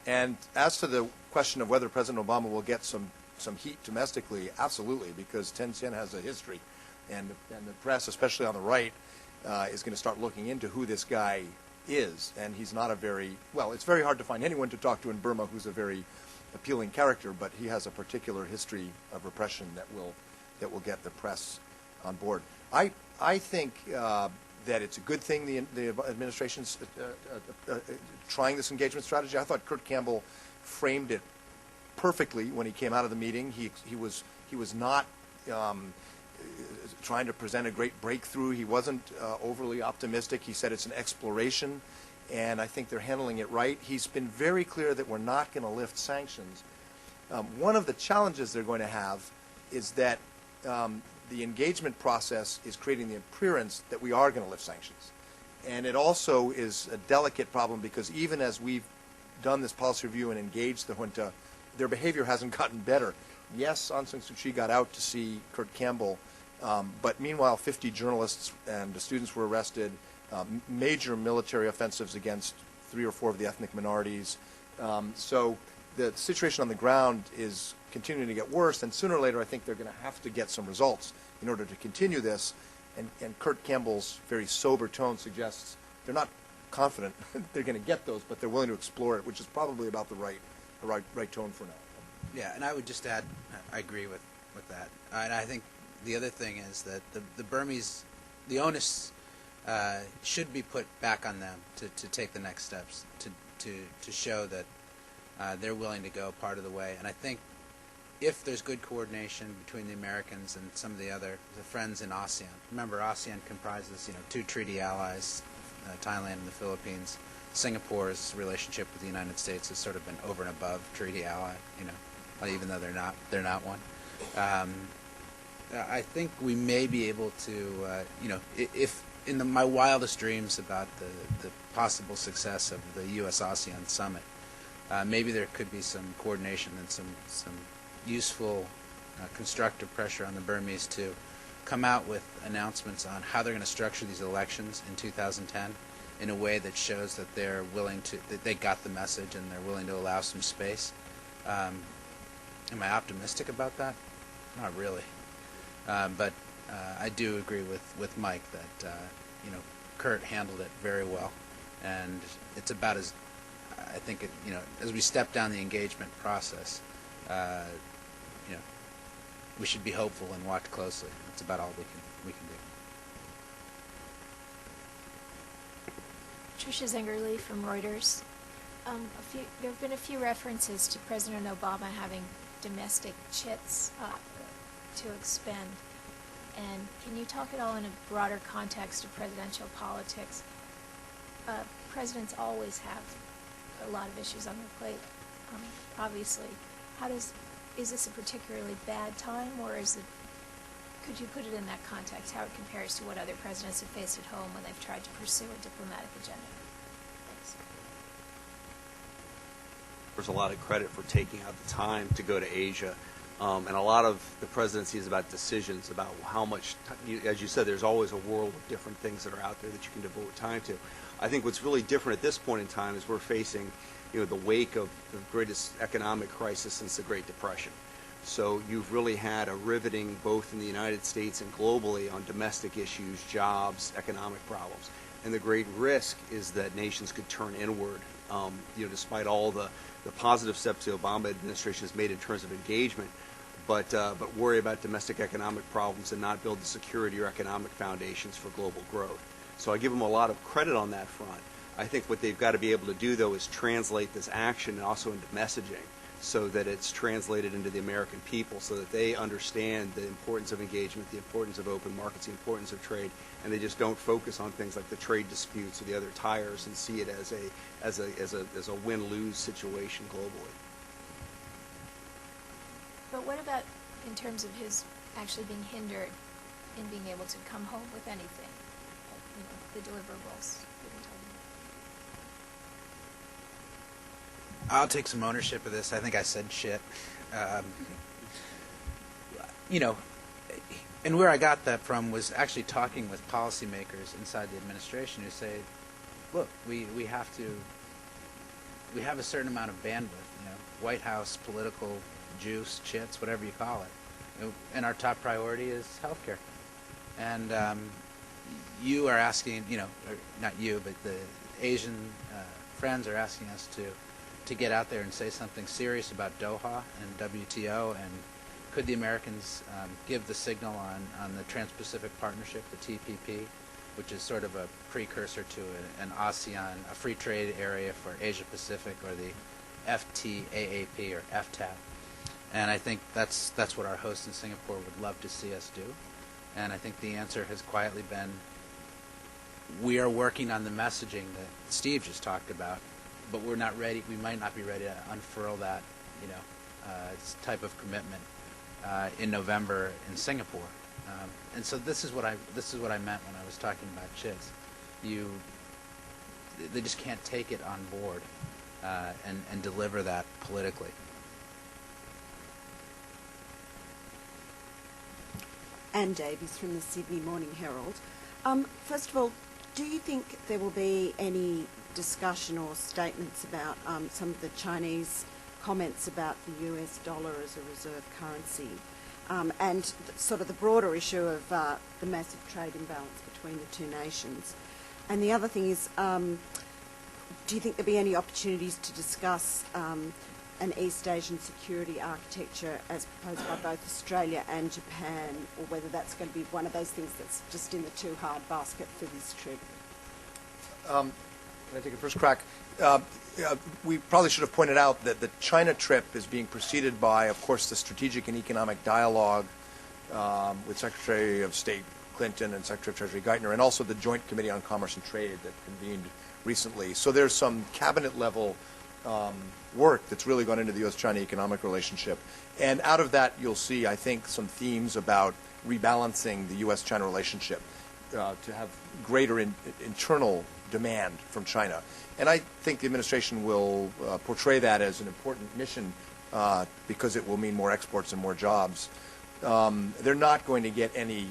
And as to the question of whether President Obama will get some heat domestically, absolutely, because Tenzin has a history, and the press, especially on the right, is going to start looking into who this guy is. And he's not it's very hard to find anyone to talk to in Burma who's a very appealing character, but he has a particular history of repression that will get the press on board. I think that it's a good thing the administration's trying this engagement strategy. I thought Kurt Campbell framed it perfectly when he came out of the meeting. He was not trying to present a great breakthrough. He wasn't overly optimistic. He said it's an exploration, and I think they're handling it right. He's been very clear that we're not going to lift sanctions. One of the challenges they're going to have is that the engagement process is creating the appearance that we are going to lift sanctions. And it also is a delicate problem, because even as we've done this policy review and engaged the junta, their behavior hasn't gotten better. Yes, Aung San Suu Kyi got out to see Kurt Campbell, but meanwhile 50 journalists and students were arrested, major military offensives against 3 or 4 of the ethnic minorities. So the situation on the ground is continuing to get worse, and sooner or later I think they're going to have to get some results in order to continue this. And Kurt Campbell's very sober tone suggests they're not confident they're going to get those, but they're willing to explore it, which is probably about the right tone for now. Yeah, and I would just add, I agree with that. And I think the other thing is that the Burmese, the onus should be put back on them to take the next steps, to show that they're willing to go part of the way. And I think if there's good coordination between the Americans and some of the friends in ASEAN. Remember, ASEAN comprises 2 treaty allies, Thailand and the Philippines. Singapore's relationship with the United States has sort of been over and above treaty ally, even though they're not one. I think we may be able to, if in my wildest dreams about the possible success of the U.S.-ASEAN summit, maybe there could be some coordination and some useful, constructive pressure on the Burmese to come out with announcements on how they're going to structure these elections in 2010 in a way that shows that they're willing to, that they got the message and they're willing to allow some space. Am I optimistic about that? Not really. But I do agree with Mike that Kurt handled it very well, and it's about as I think as we step down the engagement process, we should be hopeful and watch closely. That's about all we can do. Tricia Zengerle from Reuters. There have been a few references to President Obama having domestic chits to expend. And can you talk at all in a broader context of presidential politics? Presidents always have a lot of issues on their plate, obviously. Is this a particularly bad time, or could you put it in that context, how it compares to what other presidents have faced at home when they've tried to pursue a diplomatic agenda? Thanks. There's a lot of credit for taking out the time to go to Asia. And a lot of the presidency is about decisions, about how much, as you said, there's always a world of different things that are out there that you can devote time to. I think what's really different at this point in time is we're facing, the wake of the greatest economic crisis since the Great Depression. So you've really had a riveting both in the United States and globally on domestic issues, jobs, economic problems. And the great risk is that nations could turn inward, despite all the positive steps the Obama administration has made in terms of engagement, but worry about domestic economic problems and not build the security or economic foundations for global growth. So I give them a lot of credit on that front. I think what they've got to be able to do, though, is translate this action and also into messaging so that it's translated into the American people so that they understand the importance of engagement, the importance of open markets, the importance of trade, and they just don't focus on things like the trade disputes or the other tires and see it as a win-lose situation globally. But what about in terms of his actually being hindered in being able to come home with anything, the deliverables we've been talking about? I'll take some ownership of this. I think I said shit. And where I got that from was actually talking with policymakers inside the administration who say, look, we have a certain amount of bandwidth, White House political juice, chits, whatever you call it. And our top priority is healthcare. And you are asking, or not you, but the Asian friends are asking us to get out there and say something serious about Doha and WTO, and could the Americans give the signal on the Trans-Pacific Partnership, the TPP, which is sort of a precursor to an ASEAN, a free trade area for Asia-Pacific, or the FTAAP or FTAP. And I think that's what our hosts in Singapore would love to see us do. And I think the answer has quietly been, we are working on the messaging that Steve just talked about, but we're not ready. We might not be ready to unfurl that, type of commitment in November in Singapore. And so this is what I meant when I was talking about chits. They just can't take it on board and deliver that politically. Anne Davies from the Sydney Morning Herald. First of all, do you think there will be any discussion or statements about some of the Chinese comments about the US dollar as a reserve currency and sort of the broader issue of the massive trade imbalance between the two nations? And the other thing is, do you think there'll be any opportunities to discuss an East Asian security architecture as proposed by both Australia and Japan, or whether that's going to be one of those things that's just in the too hard basket for this trip? Can I take a first crack? We probably should have pointed out that the China trip is being preceded by, of course, the strategic and economic dialogue with Secretary of State Clinton and Secretary of Treasury Geithner, and also the Joint Committee on Commerce and Trade that convened recently. So there's some cabinet-level work that's really gone into the U.S.-China economic relationship. And out of that, you'll see, I think, some themes about rebalancing the U.S.-China relationship. to have greater internal demand from China. And I think the administration will portray that as an important mission because it will mean more exports and more jobs. They're not going to get any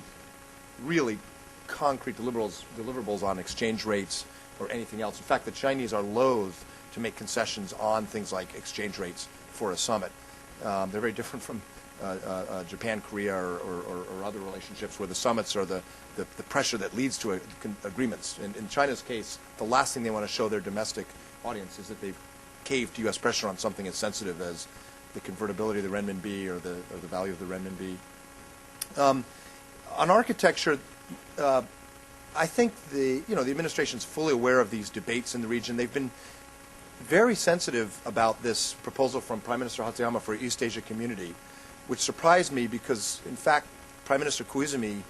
really concrete deliverables on exchange rates or anything else. In fact, the Chinese are loath to make concessions on things like exchange rates for a summit. They're very different from Japan, Korea, or other relationships where the summits are the pressure that leads to agreements. In China's case, the last thing they want to show their domestic audience is that they've caved to U.S. pressure on something as sensitive as the convertibility of the renminbi or the value of the renminbi. On architecture, I think the administration's fully aware of these debates in the region. They've been very sensitive about this proposal from Prime Minister Hatsuyama for East Asia Community, which surprised me because, in fact, Prime Minister Koizumi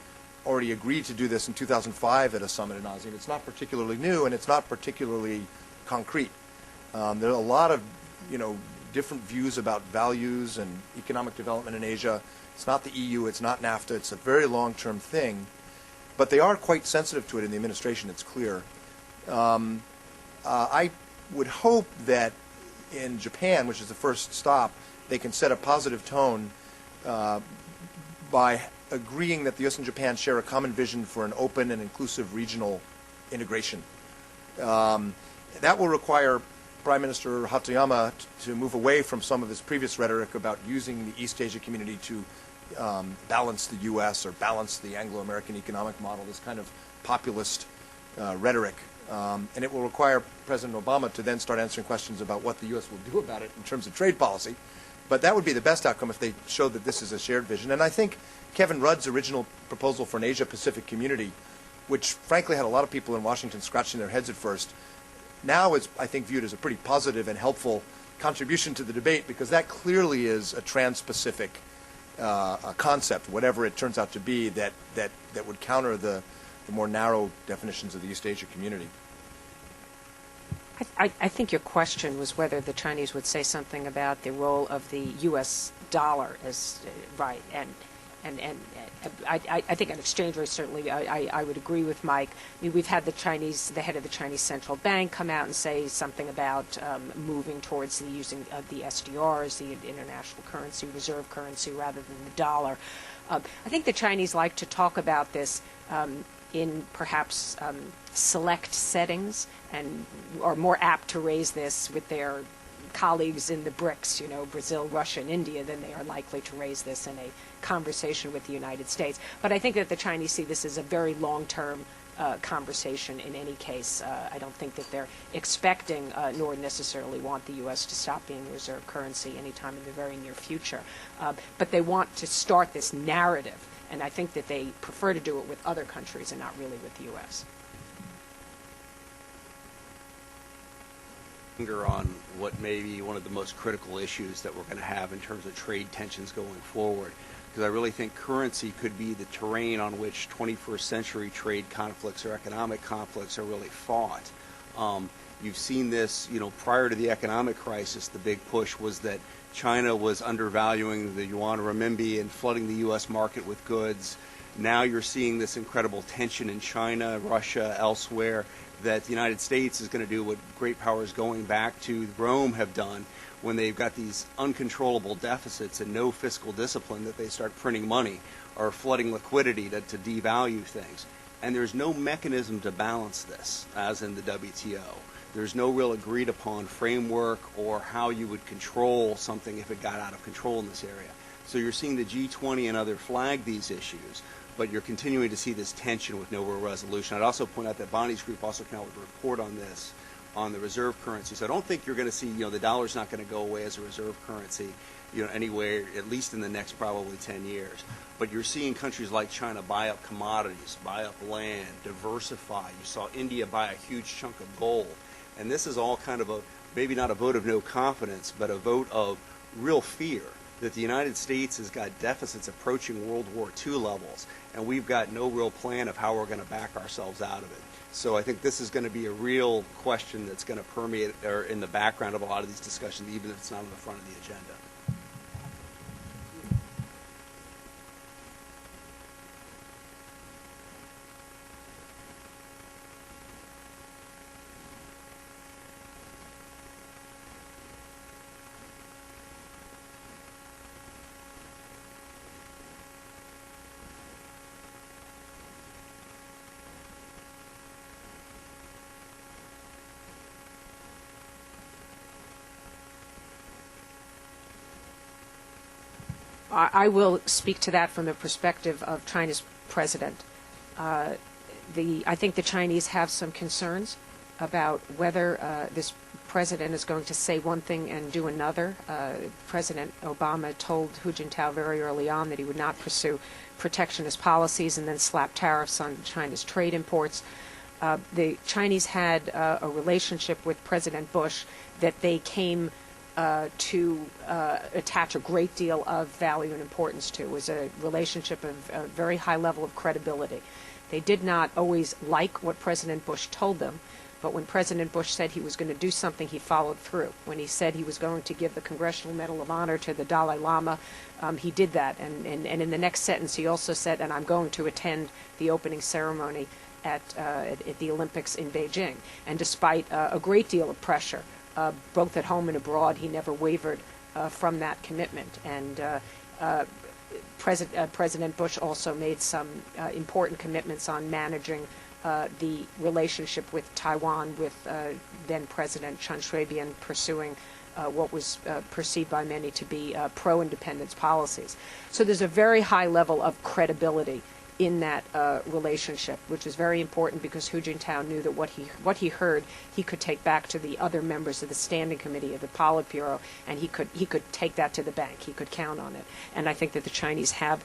already agreed to do this in 2005 at a summit in ASEAN. It's not particularly new, and it's not particularly concrete. There are a lot of, different views about values and economic development in Asia. It's not the EU, it's not NAFTA, it's a very long-term thing. But they are quite sensitive to it in the administration, it's clear. I would hope that in Japan, which is the first stop, they can set a positive tone by agreeing that the U.S. and Japan share a common vision for an open and inclusive regional integration. That will require Prime Minister Hatsuyama to move away from some of his previous rhetoric about using the East Asia community to balance the U.S. or balance the Anglo-American economic model, this kind of populist rhetoric. And it will require President Obama to then start answering questions about what the U.S. will do about it in terms of trade policy. But that would be the best outcome if they showed that this is a shared vision. And I think Kevin Rudd's original proposal for an Asia-Pacific community, which frankly had a lot of people in Washington scratching their heads at first, now is, I think, viewed as a pretty positive and helpful contribution to the debate because that clearly is a trans-Pacific concept, whatever it turns out to be, that would counter the more narrow definitions of the East Asia community. I think your question was whether the Chinese would say something about the role of the U.S. dollar as right, and I think an exchange rate certainly. I would agree with Mike. I mean, we've had the head of the Chinese central bank come out and say something about moving towards the using of the SDR as the international currency, reserve currency, rather than the dollar. I think the Chinese like to talk about this in perhaps select settings and are more apt to raise this with their colleagues in the BRICS, Brazil, Russia, and India, than they are likely to raise this in a conversation with the United States. But I think that the Chinese see this as a very long-term conversation in any case. I don't think that they're expecting nor necessarily want the U.S. to stop being reserve currency anytime in the very near future. But they want to start this narrative, and I think that they prefer to do it with other countries and not really with the U.S. On what may be one of the most critical issues that we're going to have in terms of trade tensions going forward, because I really think currency could be the terrain on which 21st century trade conflicts or economic conflicts are really fought. You've seen this, prior to the economic crisis, the big push was that China was undervaluing the yuan renminbi and flooding the U.S. market with goods. Now you're seeing this incredible tension in China, Russia, elsewhere, that the United States is going to do what great powers going back to Rome have done when they've got these uncontrollable deficits and no fiscal discipline, that they start printing money or flooding liquidity to devalue things. And there's no mechanism to balance this, as in the WTO. There's no real agreed upon framework or how you would control something if it got out of control in this area. So you're seeing the G20 and other flag these issues, but you're continuing to see this tension with no real resolution. I'd also point out that Bonnie's group also came out with a report on this, on the reserve currency. So I don't think you're going to see, the dollar's not going to go away as a reserve currency, anywhere, at least in the next probably 10 years. But you're seeing countries like China buy up commodities, buy up land, diversify. You saw India buy a huge chunk of gold. And this is all kind of maybe not a vote of no confidence, but a vote of real fear that the United States has got deficits approaching World War II levels, and we've got no real plan of how we're going to back ourselves out of it. So I think this is going to be a real question that's going to permeate or in the background of a lot of these discussions, even if it's not on the front of the agenda. I will speak to that from the perspective of China's president. I think the Chinese have some concerns about whether this president is going to say one thing and do another. President Obama told Hu Jintao very early on that he would not pursue protectionist policies and then slap tariffs on China's trade imports. The Chinese had a relationship with President Bush that they came to attach a great deal of value and importance to. It was a relationship of a very high level of credibility. They did not always like what President Bush told them, but when President Bush said he was going to do something, he followed through. When he said he was going to give the Congressional Medal of Honor to the Dalai Lama, he did that. And in the next sentence, he also said, and I'm going to attend the opening ceremony at the Olympics in Beijing. And despite a great deal of pressure, both at home and abroad, he never wavered from that commitment. And President Bush also made some important commitments on managing the relationship with Taiwan, with then President Chen Shui-bian pursuing what was perceived by many to be pro-independence policies. So there's a very high level of credibility in that relationship, which is very important because Hu Jintao knew that what he heard he could take back to the other members of the Standing Committee of the Politburo, and he could take that to the bank. He could count on it. And I think that the Chinese have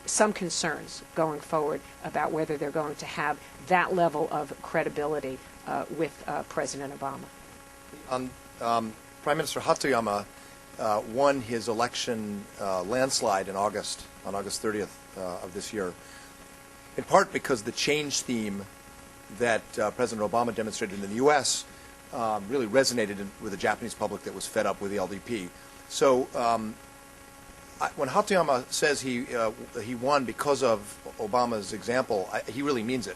some concerns going forward about whether they're going to have that level of credibility with President Obama. Prime Minister Hatoyama won his election landslide on August 30th of this year, in part because the change theme that President Obama demonstrated in the U.S. Really resonated with the Japanese public that was fed up with the LDP. So when Hatoyama says he won because of Obama's example, he really means it.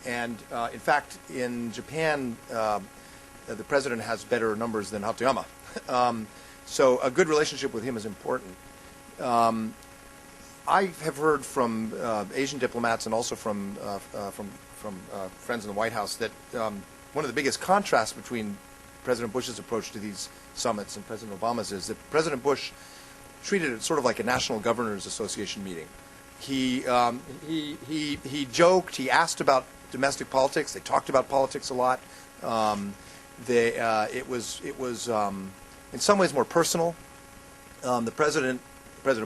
And in fact, in Japan, the president has better numbers than Hatoyama. So a good relationship with him is important. I have heard from Asian diplomats and also from friends in the White House that one of the biggest contrasts between President Bush's approach to these summits and President Obama's is that President Bush treated it sort of like a National Governors Association meeting. He joked. He asked about domestic politics. They talked about politics a lot. It was in some ways more personal. President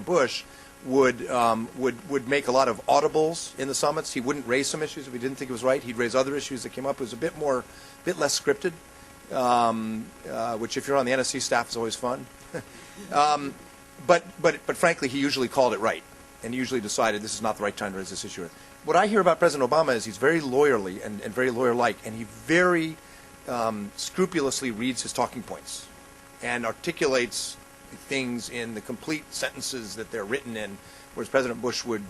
Bush would make a lot of audibles in the summits. He wouldn't raise some issues if he didn't think it was right. He'd raise other issues that came up. It was a bit less scripted, which if you're on the NSC staff is always fun. But frankly, he usually called it right, and he usually decided this is not the right time to raise this issue. What I hear about President Obama is he's very lawyerly and very lawyer-like, and he very scrupulously reads his talking points and articulates things in the complete sentences that they're written in, whereas President Bush would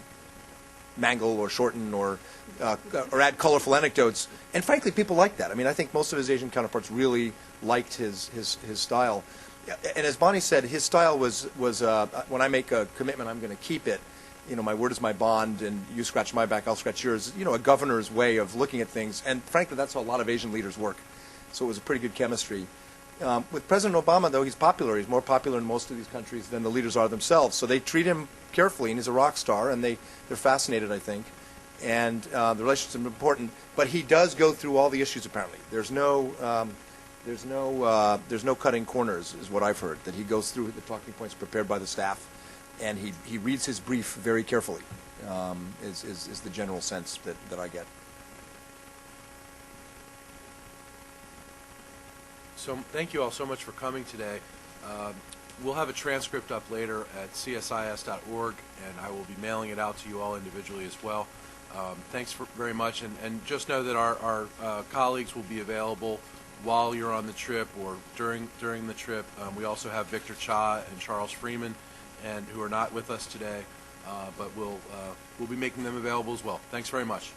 mangle or shorten or add colorful anecdotes. And frankly, people like that. I mean, I think most of his Asian counterparts really liked his style. And as Bonnie said, his style was when I make a commitment, I'm going to keep it. You know, my word is my bond, and you scratch my back, I'll scratch yours. You know, a governor's way of looking at things. And frankly, that's how a lot of Asian leaders work. So it was a pretty good chemistry. With President Obama, though, he's popular. He's more popular in most of these countries than the leaders are themselves. So they treat him carefully, and he's a rock star, and they're fascinated, I think. And the relationship is important. But he does go through all the issues, apparently. There's no cutting corners, is what I've heard. That he goes through the talking points prepared by the staff, and he reads his brief very carefully. Is the general sense that I get. So thank you all so much for coming today. We'll have a transcript up later at csis.org, and I will be mailing it out to you all individually as well. Thanks very much, and just know that our colleagues will be available while you're on the trip or during the trip. We also have Victor Cha and Charles Freeman, and who are not with us today, but we'll be making them available as well. Thanks very much.